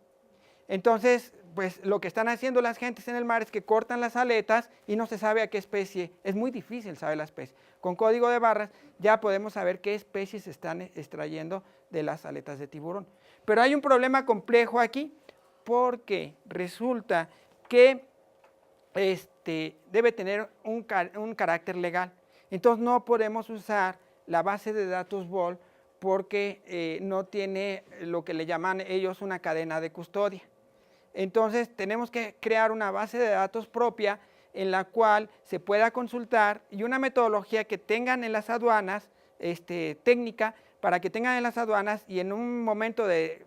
Entonces, pues lo que están haciendo las gentes en el mar es que cortan las aletas y no se sabe a qué especie. Es muy difícil saber la especie. Con código de barras ya podemos saber qué especies se están extrayendo de las aletas de tiburón. Pero hay un problema complejo aquí porque resulta que debe tener un carácter legal. Entonces no podemos usar la base de datos BOL porque no tiene lo que le llaman ellos una cadena de custodia. Entonces tenemos que crear una base de datos propia en la cual se pueda consultar y una metodología que tengan en las aduanas, técnica, para que tengan en las aduanas y en un momento de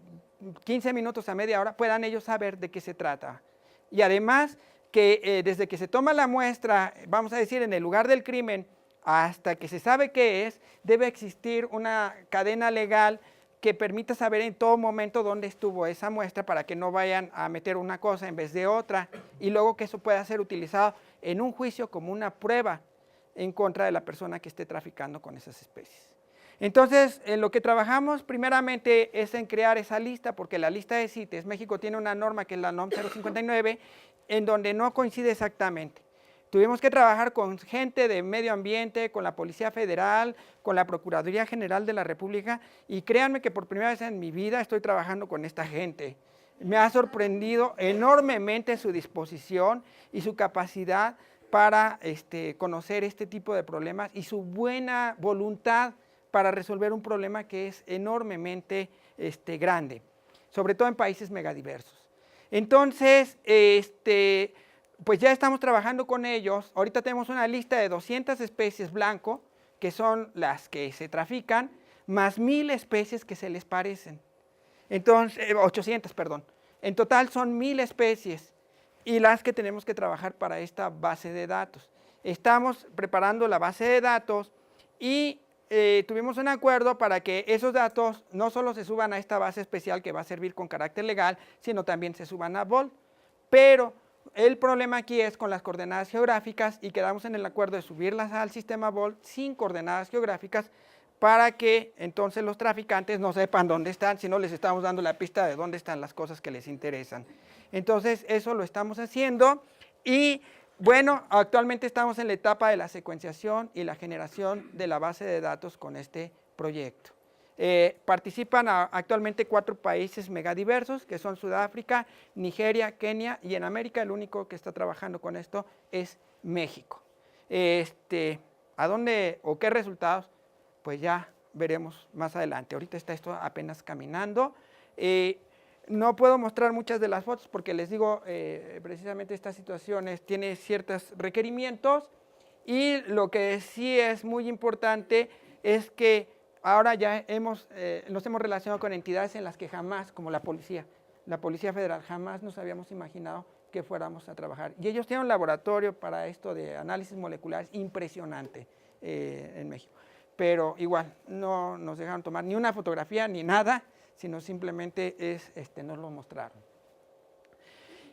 15 minutos a media hora puedan ellos saber de qué se trata. Y además que desde que se toma la muestra, vamos a decir, en el lugar del crimen, hasta que se sabe qué es, debe existir una cadena legal que permita saber en todo momento dónde estuvo esa muestra para que no vayan a meter una cosa en vez de otra y luego que eso pueda ser utilizado en un juicio como una prueba en contra de la persona que esté traficando con esas especies. Entonces, en lo que trabajamos primeramente es en crear esa lista, porque la lista de CITES, México tiene una norma que es la NOM 059, en donde no coincide exactamente. Tuvimos que trabajar con gente de medio ambiente, con la Policía Federal, con la Procuraduría General de la República, y créanme que por primera vez en mi vida estoy trabajando con esta gente. Me ha sorprendido enormemente su disposición y su capacidad para conocer este tipo de problemas y su buena voluntad para resolver un problema que es enormemente grande, sobre todo en países megadiversos. Entonces, pues ya estamos trabajando con ellos. Ahorita tenemos una lista de 200 especies blanco, que son las que se trafican, más 1000 especies que se les parecen. Entonces, 800, perdón. En total son 1000 especies y las que tenemos que trabajar para esta base de datos. Estamos preparando la base de datos y tuvimos un acuerdo para que esos datos no solo se suban a esta base especial que va a servir con carácter legal, sino también se suban a BOL. Pero el problema aquí es con las coordenadas geográficas y quedamos en el acuerdo de subirlas al sistema BOL sin coordenadas geográficas para que entonces los traficantes no sepan dónde están, sino les estamos dando la pista de dónde están las cosas que les interesan. Entonces eso lo estamos haciendo y bueno, actualmente estamos en la etapa de la secuenciación y la generación de la base de datos con este proyecto. Participan actualmente 4 países megadiversos, que son Sudáfrica, Nigeria, Kenia, y en América el único que está trabajando con esto es México. ¿A dónde o qué resultados? Pues ya veremos más adelante. Ahorita está esto apenas caminando. No puedo mostrar muchas de las fotos porque les digo, precisamente estas situaciones tiene ciertos requerimientos y lo que sí es muy importante es que ahora ya nos hemos relacionado con entidades en las que jamás, como la Policía Federal, jamás nos habíamos imaginado que fuéramos a trabajar. Y ellos tienen un laboratorio para esto de análisis moleculares impresionante en México. Pero igual, no nos dejaron tomar ni una fotografía ni nada, sino simplemente nos lo mostraron.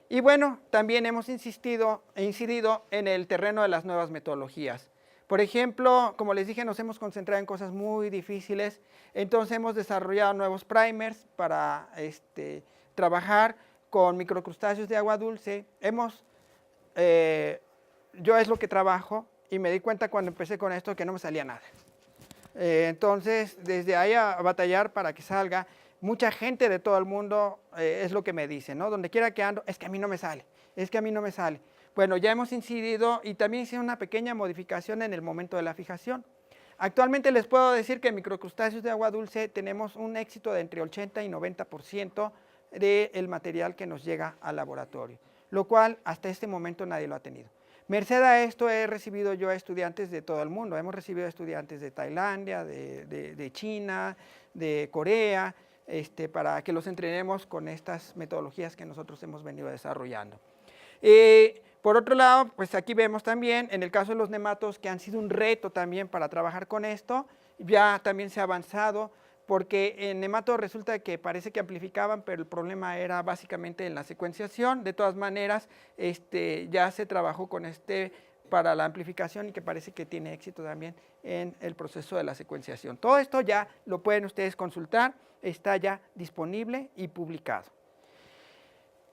Y bueno, también hemos incidido en el terreno de las nuevas metodologías. Por ejemplo, como les dije, nos hemos concentrado en cosas muy difíciles, entonces hemos desarrollado nuevos primers para trabajar con microcrustáceos de agua dulce. Yo es lo que trabajo y me di cuenta cuando empecé con esto que no me salía nada. Entonces, desde ahí a batallar para que salga. Mucha gente de todo el mundo es lo que me dice, ¿no? Donde quiera que ando, es que a mí no me sale, es que a mí no me sale. Bueno, ya hemos incidido y también hice una pequeña modificación en el momento de la fijación. Actualmente les puedo decir que en microcrustáceos de agua dulce tenemos un éxito de entre 80 y 90% del material que nos llega al laboratorio, lo cual hasta este momento nadie lo ha tenido. Merced a esto he recibido yo a estudiantes de todo el mundo. Hemos recibido estudiantes de Tailandia, de China, de Corea, para que los entrenemos con estas metodologías que nosotros hemos venido desarrollando. Por otro lado, pues aquí vemos también, en el caso de los nematos, que han sido un reto también para trabajar con esto, ya también se ha avanzado, porque en nematos resulta que parece que amplificaban, pero el problema era básicamente en la secuenciación. De todas maneras, ya se trabajó con para la amplificación y que parece que tiene éxito también en el proceso de la secuenciación. Todo esto ya lo pueden ustedes consultar, está ya disponible y publicado.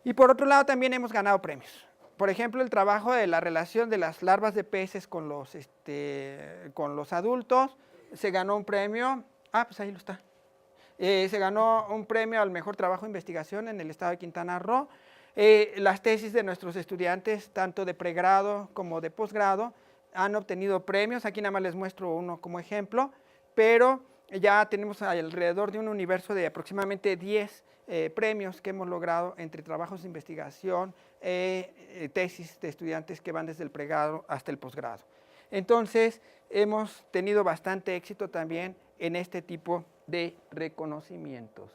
Y por otro lado también hemos ganado premios. Por ejemplo, el trabajo de la relación de las larvas de peces con los adultos, se ganó un premio, pues ahí lo está. Se ganó un premio al mejor trabajo de investigación en el estado de Quintana Roo. Las tesis de nuestros estudiantes, tanto de pregrado como de posgrado, han obtenido premios. Aquí nada más les muestro uno como ejemplo, pero ya tenemos alrededor de un universo de aproximadamente 10 premios que hemos logrado entre trabajos de investigación, tesis de estudiantes que van desde el pregrado hasta el posgrado. Entonces, hemos tenido bastante éxito también en este tipo de reconocimientos.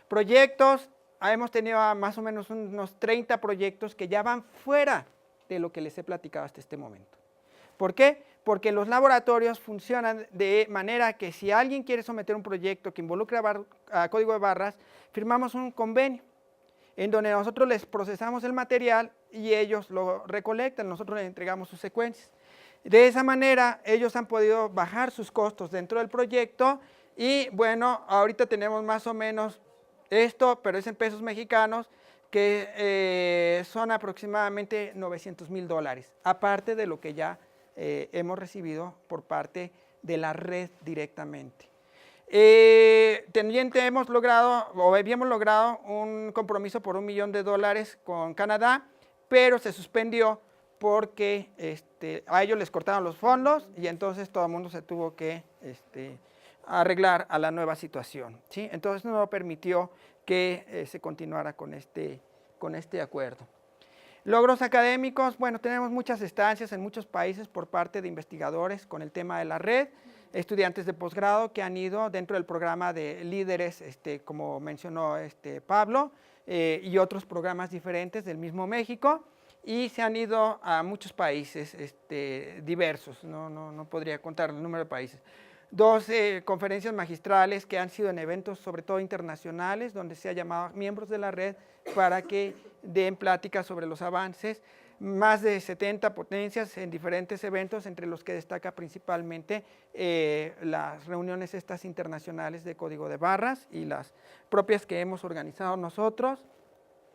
Proyectos, hemos tenido más o menos unos 30 proyectos que ya van fuera de lo que les he platicado hasta este momento. ¿Por qué? Porque los laboratorios funcionan de manera que si alguien quiere someter un proyecto que involucre a código de barras, firmamos un convenio en donde nosotros les procesamos el material y ellos lo recolectan, nosotros les entregamos sus secuencias. De esa manera, ellos han podido bajar sus costos dentro del proyecto y bueno, ahorita tenemos más o menos esto, pero es en pesos mexicanos, que son aproximadamente $900,000, aparte de lo que ya hemos recibido por parte de la red directamente. También habíamos logrado un compromiso por $1 millón con Canadá, pero se suspendió porque a ellos les cortaron los fondos y entonces todo el mundo se tuvo que arreglar a la nueva situación, ¿sí? Entonces no permitió que se continuara con este acuerdo. Logros académicos, bueno, tenemos muchas estancias en muchos países por parte de investigadores con el tema de la red, estudiantes de posgrado que han ido dentro del programa de líderes, como mencionó Pablo, y otros programas diferentes del mismo México, y se han ido a muchos países diversos, no podría contar el número de países. 2 conferencias magistrales que han sido en eventos sobre todo internacionales, donde se ha llamado a miembros de la red para que den pláticas sobre los avances, más de 70 ponencias en diferentes eventos, entre los que destaca principalmente las reuniones estas internacionales de código de barras y las propias que hemos organizado nosotros,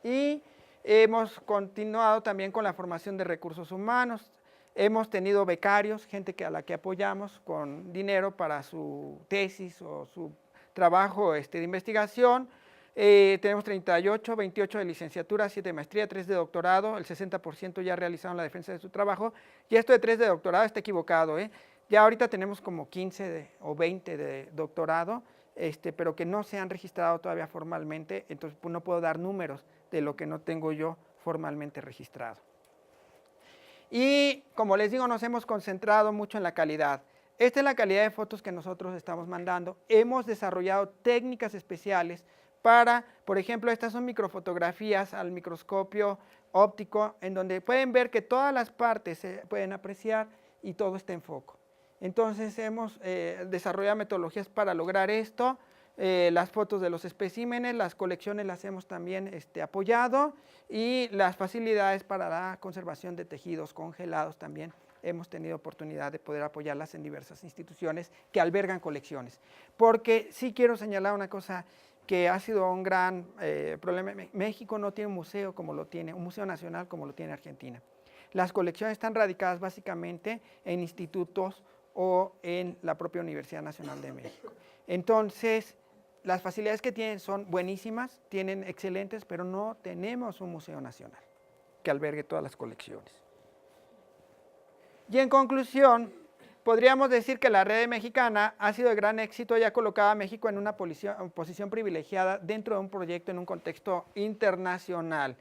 y hemos continuado también con la formación de recursos humanos. Hemos tenido becarios, gente a la que apoyamos con dinero para su tesis o su trabajo de investigación. Tenemos 38, 28 de licenciatura, 7 de maestría, 3 de doctorado, el 60% ya realizaron la defensa de su trabajo, y esto de 3 de doctorado está equivocado, ya ahorita tenemos como 15 o 20 de doctorado, pero que no se han registrado todavía formalmente, entonces pues, no puedo dar números de lo que no tengo yo formalmente registrado. Y como les digo, nos hemos concentrado mucho en la calidad. Esta es la calidad de fotos que nosotros estamos mandando. Hemos desarrollado técnicas especiales para, por ejemplo, estas son microfotografías al microscopio óptico, en donde pueden ver que todas las partes se pueden apreciar y todo está en foco. Entonces hemos desarrollado metodologías para lograr esto. Las fotos de los especímenes, las colecciones las hemos también apoyado, y las facilidades para la conservación de tejidos congelados también hemos tenido oportunidad de poder apoyarlas en diversas instituciones que albergan colecciones. Porque sí quiero señalar una cosa que ha sido un gran problema. México no tiene un museo como lo tiene, un museo nacional como lo tiene Argentina. Las colecciones están radicadas básicamente en institutos o en la propia Universidad Nacional de México. Entonces, las facilidades que tienen son buenísimas, tienen excelentes, pero no tenemos un museo nacional que albergue todas las colecciones. Y en conclusión, podríamos decir que la red mexicana ha sido de gran éxito y ha colocado a México en una posición privilegiada dentro de un proyecto en un contexto internacional.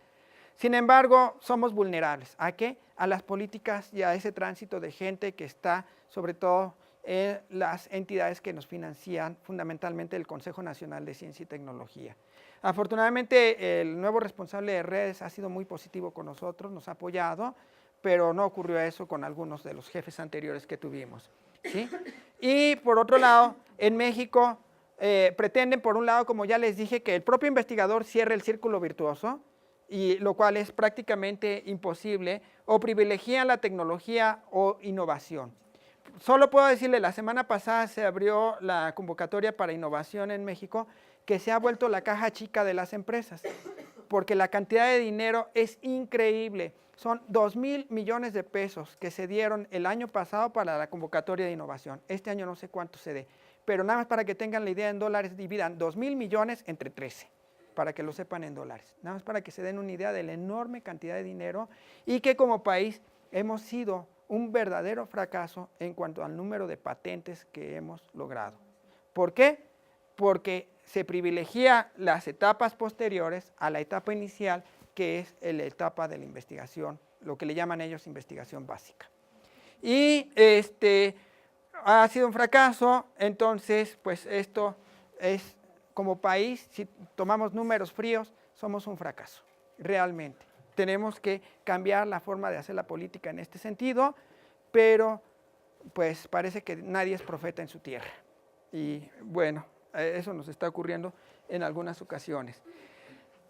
Sin embargo, somos vulnerables. ¿A qué? A las políticas y a ese tránsito de gente que está, sobre todo, en las entidades que nos financian, fundamentalmente el Consejo Nacional de Ciencia y Tecnología. Afortunadamente, el nuevo responsable de redes ha sido muy positivo con nosotros, nos ha apoyado, pero no ocurrió eso con algunos de los jefes anteriores que tuvimos, ¿sí? Y por otro lado, en México pretenden, por un lado, como ya les dije, que el propio investigador cierre el círculo virtuoso, y lo cual es prácticamente imposible, o privilegian la tecnología o innovación. Solo puedo decirle, la semana pasada se abrió la convocatoria para innovación en México, que se ha vuelto la caja chica de las empresas, porque la cantidad de dinero es increíble. Son 2,000 millones de pesos que se dieron el año pasado para la convocatoria de innovación. Este año no sé cuánto se dé, pero nada más para que tengan la idea, en dólares dividan 2,000 millones entre 13, para que lo sepan en dólares. Nada más para que se den una idea de la enorme cantidad de dinero y que como país hemos sido un verdadero fracaso en cuanto al número de patentes que hemos logrado. ¿Por qué? Porque se privilegia las etapas posteriores a la etapa inicial, que es la etapa de la investigación, lo que le llaman ellos investigación básica. Y ha sido un fracaso, entonces, pues esto es, como país, si tomamos números fríos, somos un fracaso, realmente. Tenemos que cambiar la forma de hacer la política en este sentido, pero pues parece que nadie es profeta en su tierra. Y bueno, eso nos está ocurriendo en algunas ocasiones.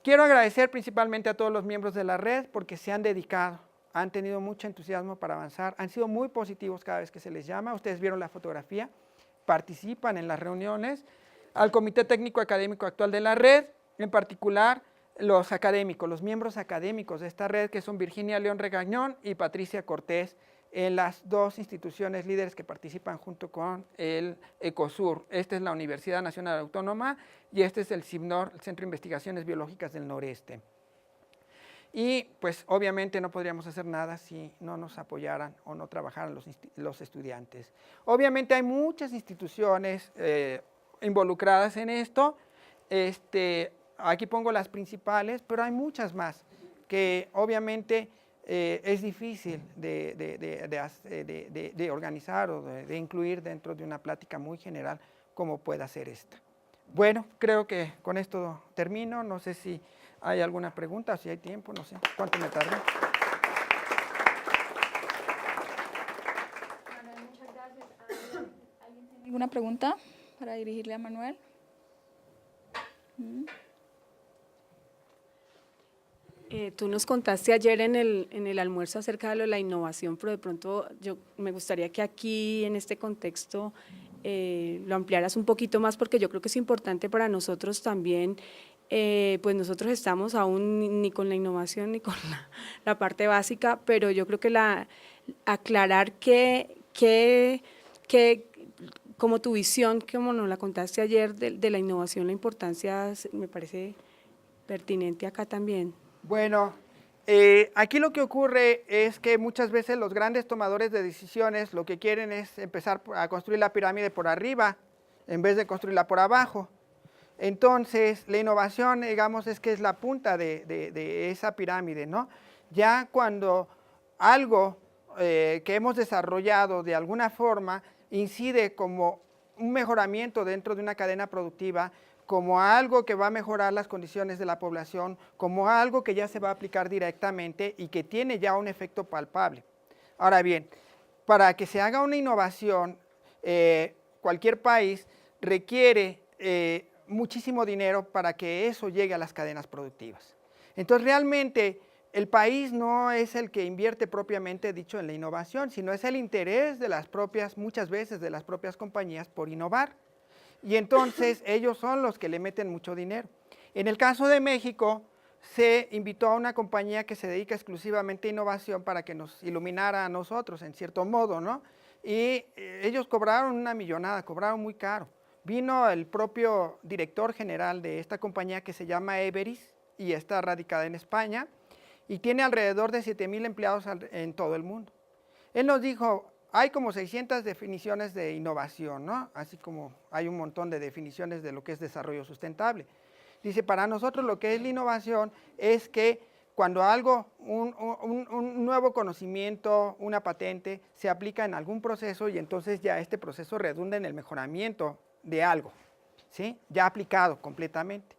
Quiero agradecer principalmente a todos los miembros de la red porque se han dedicado, han tenido mucho entusiasmo para avanzar, han sido muy positivos cada vez que se les llama. Ustedes vieron la fotografía, participan en las reuniones. Al Comité Técnico Académico actual de la red, en particular los académicos, los miembros académicos de esta red, que son Virginia León Regañón y Patricia Cortés, en las dos instituciones líderes que participan junto con el ECOSUR. Esta es la Universidad Nacional Autónoma y este es el CIBNOR, el Centro de Investigaciones Biológicas del Noreste. Y pues obviamente no podríamos hacer nada si no nos apoyaran o no trabajaran los estudiantes. Obviamente hay muchas instituciones involucradas en esto. Aquí pongo las principales, pero hay muchas más que obviamente es difícil de organizar o de incluir dentro de una plática muy general como pueda ser esta. Bueno, creo que con esto termino. No sé si hay alguna pregunta, si hay tiempo, no sé. ¿Cuánto me tardé? Manuel, muchas gracias. ¿Alguien tiene alguna pregunta para dirigirle a Manuel? Tú nos contaste ayer en el almuerzo acerca de lo de la innovación, pero de pronto me gustaría que aquí, en este contexto, lo ampliaras un poquito más, porque yo creo que es importante para nosotros también. Pues nosotros estamos aún ni con la innovación ni con la parte básica, pero yo creo que aclarar como tu visión, como nos la contaste ayer, de la innovación, la importancia, me parece pertinente acá también. Bueno, aquí lo que ocurre es que muchas veces los grandes tomadores de decisiones lo que quieren es empezar a construir la pirámide por arriba en vez de construirla por abajo. Entonces, la innovación, digamos, es que es la punta de esa pirámide, ¿no? Ya cuando algo que hemos desarrollado de alguna forma incide como un mejoramiento dentro de una cadena productiva, como algo que va a mejorar las condiciones de la población, como algo que ya se va a aplicar directamente y que tiene ya un efecto palpable. Ahora bien, para que se haga una innovación, cualquier país requiere muchísimo dinero para que eso llegue a las cadenas productivas. Entonces, realmente, el país no es el que invierte propiamente dicho en la innovación, sino es el interés de las propias, muchas veces de las propias compañías por innovar. Y entonces ellos son los que le meten mucho dinero. En el caso de México, se invitó a una compañía que se dedica exclusivamente a innovación para que nos iluminara a nosotros, en cierto modo, ¿no? Y ellos cobraron una millonada, cobraron muy caro. Vino el propio director general de esta compañía que se llama Everis y está radicada en España y tiene alrededor de 7,000 empleados en todo el mundo. Él nos dijo, hay como 600 definiciones de innovación, ¿no? Así como hay un montón de definiciones de lo que es desarrollo sustentable. Dice, para nosotros lo que es la innovación es que cuando algo, un nuevo conocimiento, una patente, se aplica en algún proceso y entonces ya este proceso redunda en el mejoramiento de algo, ¿sí? Ya aplicado completamente.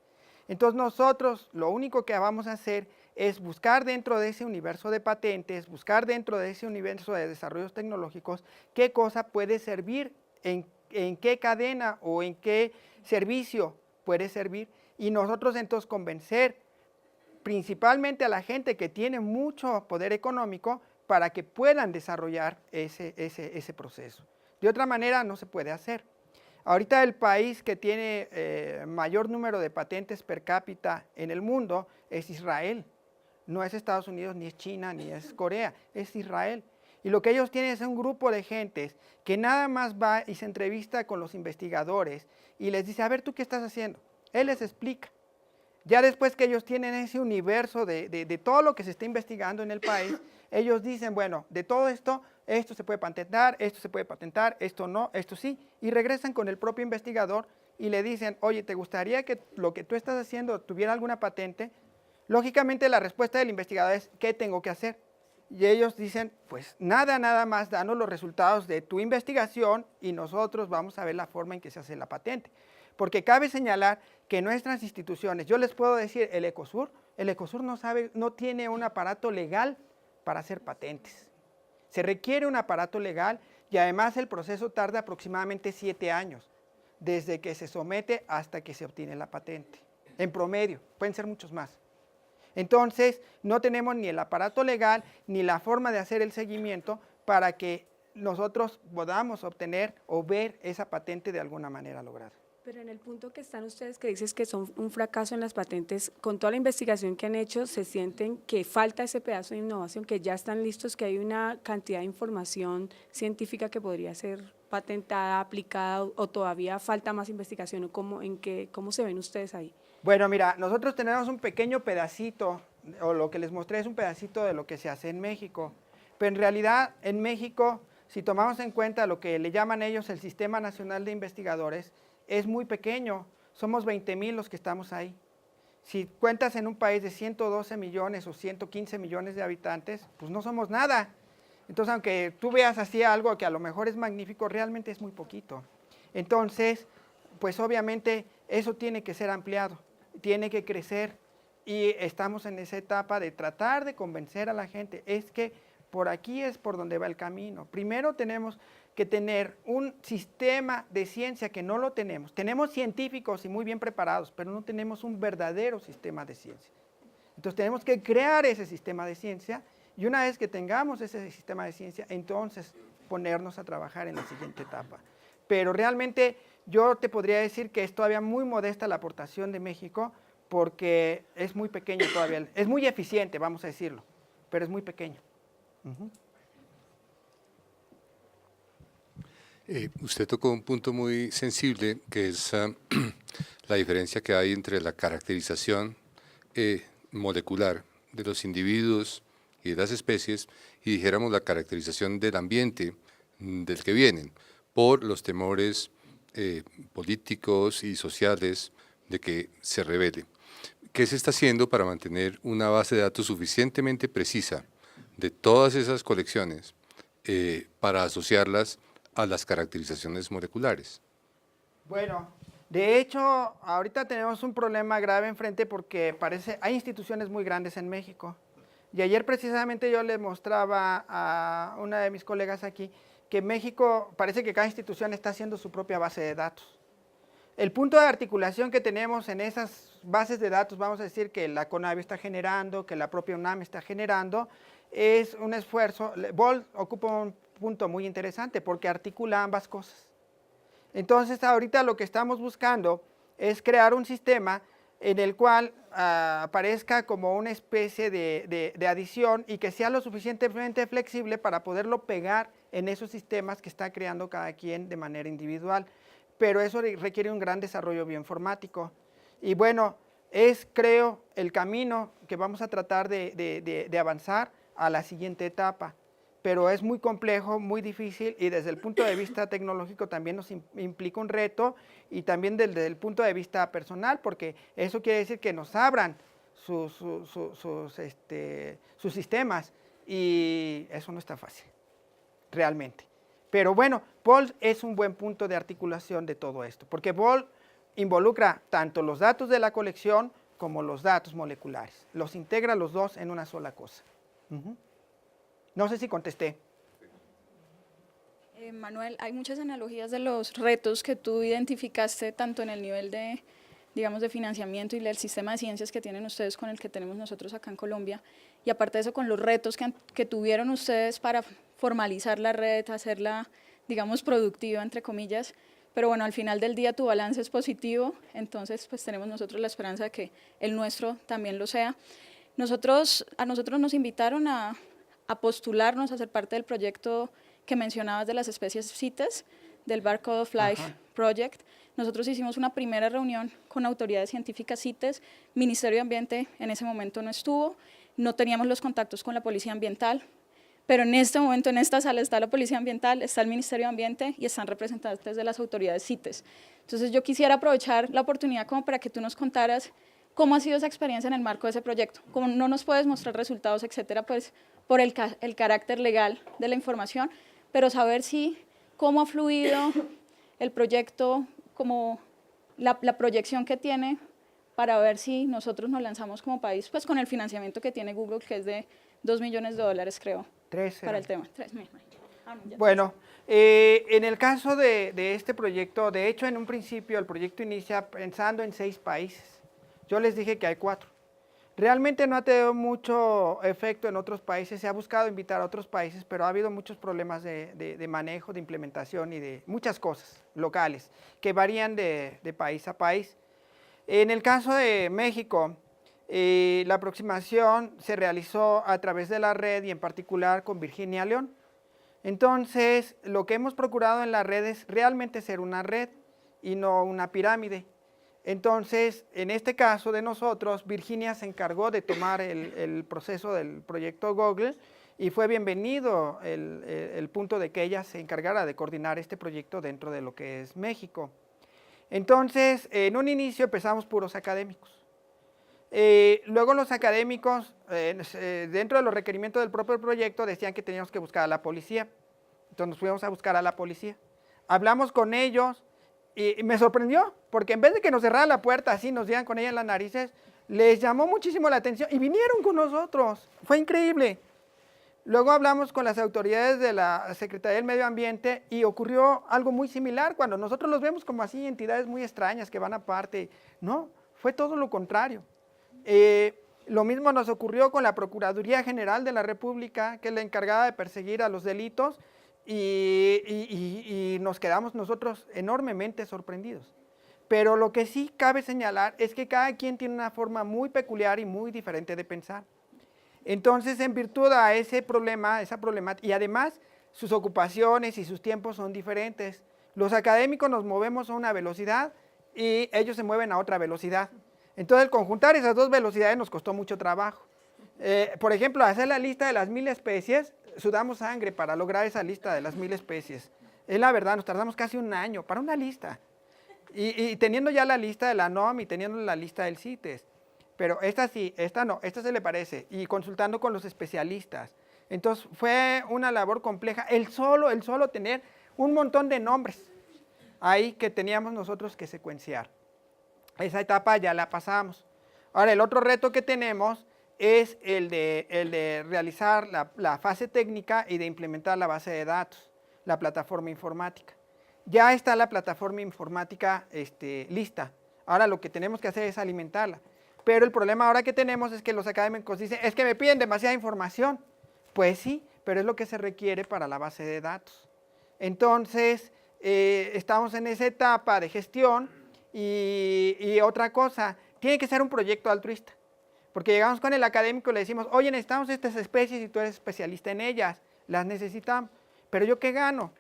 Entonces nosotros lo único que vamos a hacer es buscar dentro de ese universo de patentes, buscar dentro de ese universo de desarrollos tecnológicos qué cosa puede servir, en qué cadena o en qué servicio puede servir, y nosotros entonces convencer principalmente a la gente que tiene mucho poder económico para que puedan desarrollar ese proceso. De otra manera no se puede hacer. Ahorita el país que tiene mayor número de patentes per cápita en el mundo es Israel. No es Estados Unidos, ni es China, ni es Corea, es Israel. Y lo que ellos tienen es un grupo de gentes que nada más va y se entrevista con los investigadores y les dice, a ver, ¿tú qué estás haciendo? Él les explica. Ya después que ellos tienen ese universo de todo lo que se está investigando en el país, ellos dicen, bueno, de todo esto, esto se puede patentar, esto no, esto sí, y regresan con el propio investigador y le dicen, oye, ¿te gustaría que lo que tú estás haciendo tuviera alguna patente? Lógicamente la respuesta del investigador es, ¿qué tengo que hacer? Y ellos dicen, pues nada más, danos los resultados de tu investigación y nosotros vamos a ver la forma en que se hace la patente. Porque cabe señalar que nuestras instituciones, yo les puedo decir, el Ecosur no tiene un aparato legal para hacer patentes. Se requiere un aparato legal y además el proceso tarda aproximadamente 7 años, desde que se somete hasta que se obtiene la patente. En promedio, pueden ser muchos más. Entonces, no tenemos ni el aparato legal ni la forma de hacer el seguimiento para que nosotros podamos obtener o ver esa patente de alguna manera lograda. Pero en el punto que están ustedes, que dices que son un fracaso en las patentes, con toda la investigación que han hecho, ¿se sienten que falta ese pedazo de innovación, que ya están listos, que hay una cantidad de información científica que podría ser patentada, aplicada, o todavía falta más investigación? ¿O cómo se ven ustedes ahí? Bueno, mira, nosotros tenemos un pequeño pedacito, o lo que les mostré es un pedacito de lo que se hace en México, pero en realidad en México, si tomamos en cuenta lo que le llaman ellos el Sistema Nacional de Investigadores, es muy pequeño, somos 20,000 los que estamos ahí. Si cuentas en un país de 112 millones o 115 millones de habitantes, pues no somos nada. Entonces, aunque tú veas así algo que a lo mejor es magnífico, realmente es muy poquito. Entonces, pues obviamente eso tiene que ser ampliado, tiene que crecer y estamos en esa etapa de tratar de convencer a la gente. Es que por aquí es por donde va el camino. Primero tenemos que tener un sistema de ciencia que no lo tenemos. Tenemos científicos y muy bien preparados, pero no tenemos un verdadero sistema de ciencia. Entonces tenemos que crear ese sistema de ciencia y una vez que tengamos ese sistema de ciencia, entonces ponernos a trabajar en la siguiente etapa. Pero realmente yo te podría decir que es todavía muy modesta la aportación de México porque es muy pequeño todavía. Es muy eficiente, vamos a decirlo, pero es muy pequeño. Usted tocó un punto muy sensible, que es la diferencia que hay entre la caracterización molecular de los individuos y de las especies y, dijéramos, la caracterización del ambiente del que vienen, por los temores políticos y sociales de que se revele. ¿Qué se está haciendo para mantener una base de datos suficientemente precisa de todas esas colecciones para asociarlas a las caracterizaciones moleculares? Bueno, de hecho, ahorita tenemos un problema grave enfrente porque hay instituciones muy grandes en México. Y ayer precisamente yo le mostraba a una de mis colegas aquí que México parece que cada institución está haciendo su propia base de datos. El punto de articulación que tenemos en esas bases de datos, vamos a decir que la CONAVI está generando, que la propia UNAM está generando, es un esfuerzo. BOLD ocupa un punto muy interesante porque articula ambas cosas. Entonces ahorita lo que estamos buscando es crear un sistema en el cual aparezca como una especie de adición y que sea lo suficientemente flexible para poderlo pegar en esos sistemas que está creando cada quien de manera individual. Pero eso requiere un gran desarrollo bioinformático. Y bueno, es, creo, el camino que vamos a tratar de avanzar a la siguiente etapa. Pero es muy complejo, muy difícil y desde el punto de vista tecnológico también nos implica un reto y también desde el punto de vista personal, porque eso quiere decir que nos abran sus sistemas, y eso no está fácil, realmente. Pero bueno, Vault es un buen punto de articulación de todo esto, porque Vault involucra tanto los datos de la colección como los datos moleculares. Los integra los dos en una sola cosa. No sé si contesté. Manuel, hay muchas analogías de los retos que tú identificaste tanto en el nivel de, digamos, de financiamiento y el sistema de ciencias que tienen ustedes con el que tenemos nosotros acá en Colombia, y aparte de eso con los retos que tuvieron ustedes para formalizar la red, hacerla, digamos, productiva, entre comillas, pero bueno, al final del día tu balance es positivo, entonces pues tenemos nosotros la esperanza de que el nuestro también lo sea. A nosotros nos invitaron a postularnos, a ser parte del proyecto que mencionabas de las especies CITES, del Barcode of Life Project. Nosotros hicimos una primera reunión con autoridades científicas CITES, Ministerio de Ambiente en ese momento no estuvo, no teníamos los contactos con la Policía Ambiental, pero en este momento en esta sala está la Policía Ambiental, está el Ministerio de Ambiente y están representantes de las autoridades CITES. Entonces yo quisiera aprovechar la oportunidad como para que tú nos contaras cómo ha sido esa experiencia en el marco de ese proyecto. Como no nos puedes mostrar resultados, etcétera, pues por el carácter legal de la información, pero saber cómo ha fluido el proyecto, como la proyección que tiene para ver si nosotros nos lanzamos como país, pues con el financiamiento que tiene Google, que es de $2 millones, creo, 3 para el tema. 3 mil. Bueno, en el caso de este proyecto, de hecho, en un principio el proyecto inicia pensando en 6 países. Yo les dije que hay 4. Realmente no ha tenido mucho efecto en otros países, se ha buscado invitar a otros países, pero ha habido muchos problemas de manejo, de implementación y de muchas cosas locales que varían de país a país. En el caso de México, la aproximación se realizó a través de la red y en particular con Virginia León. Entonces, lo que hemos procurado en la red es realmente ser una red y no una pirámide. Entonces, en este caso de nosotros, Virginia se encargó de tomar el proceso del proyecto Google y fue bienvenido el punto de que ella se encargara de coordinar este proyecto dentro de lo que es México. Entonces, en un inicio empezamos puros académicos. Luego los académicos, dentro de los requerimientos del propio proyecto, decían que teníamos que buscar a la policía. Entonces nos fuimos a buscar a la policía. Hablamos con ellos. Y me sorprendió, porque en vez de que nos cerraran la puerta así, nos dieran con ella en las narices, les llamó muchísimo la atención y vinieron con nosotros. Fue increíble. Luego hablamos con las autoridades de la Secretaría del Medio Ambiente y ocurrió algo muy similar. Cuando nosotros los vemos como así, entidades muy extrañas que van aparte. No, fue todo lo contrario. Lo mismo nos ocurrió con la Procuraduría General de la República, que es la encargada de perseguir a los delitos, y nos quedamos nosotros enormemente sorprendidos. Pero lo que sí cabe señalar es que cada quien tiene una forma muy peculiar y muy diferente de pensar. Entonces, en virtud a ese problema, esa problemática, y además sus ocupaciones y sus tiempos son diferentes. Los académicos nos movemos a una velocidad y ellos se mueven a otra velocidad. Entonces, el conjuntar esas dos velocidades nos costó mucho trabajo. Por ejemplo, hacer la lista de las 1000 especies, sudamos sangre para lograr esa lista de las 1000 especies. Es la verdad, nos tardamos casi un año para una lista. Y teniendo ya la lista de la NOM y teniendo la lista del CITES. Pero esta sí, esta no, esta se le parece. Y consultando con los especialistas. Entonces fue una labor compleja. El solo tener un montón de nombres ahí que teníamos nosotros que secuenciar. Esa etapa ya la pasamos. Ahora, el otro reto que tenemos es el de realizar la fase técnica y de implementar la base de datos, la plataforma informática. Ya está la plataforma informática lista. Ahora lo que tenemos que hacer es alimentarla. Pero el problema ahora que tenemos es que los académicos dicen, es que me piden demasiada información. Pues sí, pero es lo que se requiere para la base de datos. Entonces, estamos en esa etapa de gestión y otra cosa, tiene que ser un proyecto altruista. Porque llegamos con el académico y le decimos, oye, necesitamos estas especies y tú eres especialista en ellas, las necesitamos, pero ¿yo qué gano?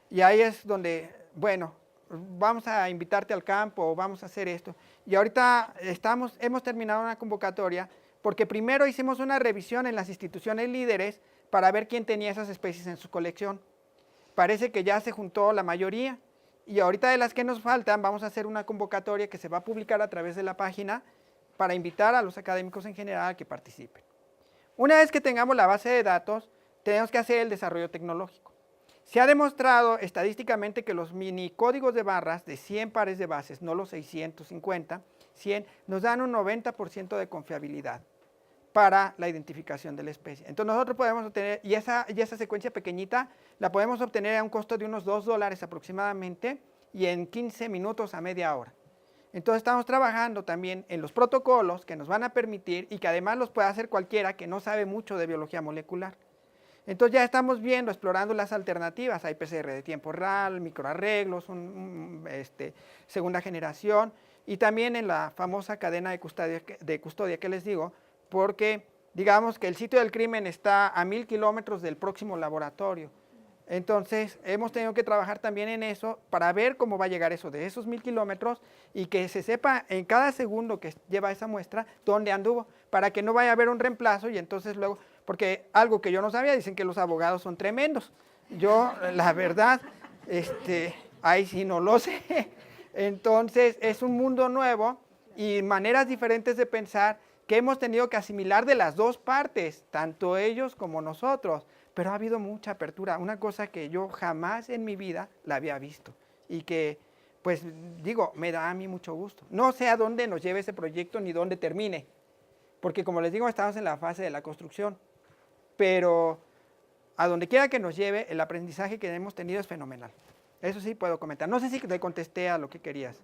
Y ahí es donde, bueno, vamos a invitarte al campo, vamos a hacer esto. Y ahorita hemos terminado una convocatoria porque primero hicimos una revisión en las instituciones líderes para ver quién tenía esas especies en su colección. Parece que ya se juntó la mayoría y ahorita de las que nos faltan vamos a hacer una convocatoria que se va a publicar a través de la página para invitar a los académicos en general a que participen. Una vez que tengamos la base de datos, tenemos que hacer el desarrollo tecnológico. Se ha demostrado estadísticamente que los mini códigos de barras de 100 pares de bases, no los 650, 100, nos dan un 90% de confiabilidad para la identificación de la especie. Entonces nosotros podemos obtener, y esa secuencia pequeñita la podemos obtener a un costo de unos $2 aproximadamente y en 15 minutos a media hora. Entonces estamos trabajando también en los protocolos que nos van a permitir y que además los puede hacer cualquiera que no sabe mucho de biología molecular. Entonces ya estamos viendo, explorando las alternativas, hay PCR de tiempo real, microarreglos, segunda generación, y también en la famosa cadena de custodia que les digo, porque digamos que el sitio del crimen está a 1000 kilómetros del próximo laboratorio. Entonces hemos tenido que trabajar también en eso para ver cómo va a llegar eso de esos 1000 kilómetros y que se sepa en cada segundo que lleva esa muestra dónde anduvo, para que no vaya a haber un reemplazo y entonces luego, porque algo que yo no sabía, dicen que los abogados son tremendos. Yo, la verdad, ahí sí no lo sé. Entonces es un mundo nuevo y maneras diferentes de pensar que hemos tenido que asimilar de las dos partes, tanto ellos como nosotros. Pero ha habido mucha apertura, una cosa que yo jamás en mi vida la había visto y que, pues digo, me da a mí mucho gusto. No sé a dónde nos lleve ese proyecto ni dónde termine, porque como les digo, estamos en la fase de la construcción, pero a donde quiera que nos lleve, el aprendizaje que hemos tenido es fenomenal. Eso sí puedo comentar. No sé si te contesté a lo que querías.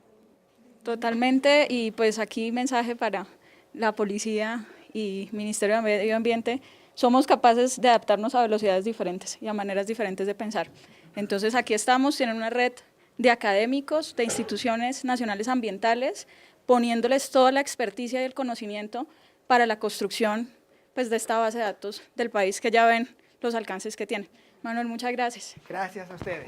Totalmente, y pues aquí mensaje para la policía y Ministerio de Medio Ambiente. Somos capaces de adaptarnos a velocidades diferentes y a maneras diferentes de pensar. Entonces aquí estamos, tienen una red de académicos, de instituciones nacionales ambientales, poniéndoles toda la experticia y el conocimiento para la construcción pues, de esta base de datos del país, que ya ven los alcances que tiene. Manuel, muchas gracias. Gracias a ustedes.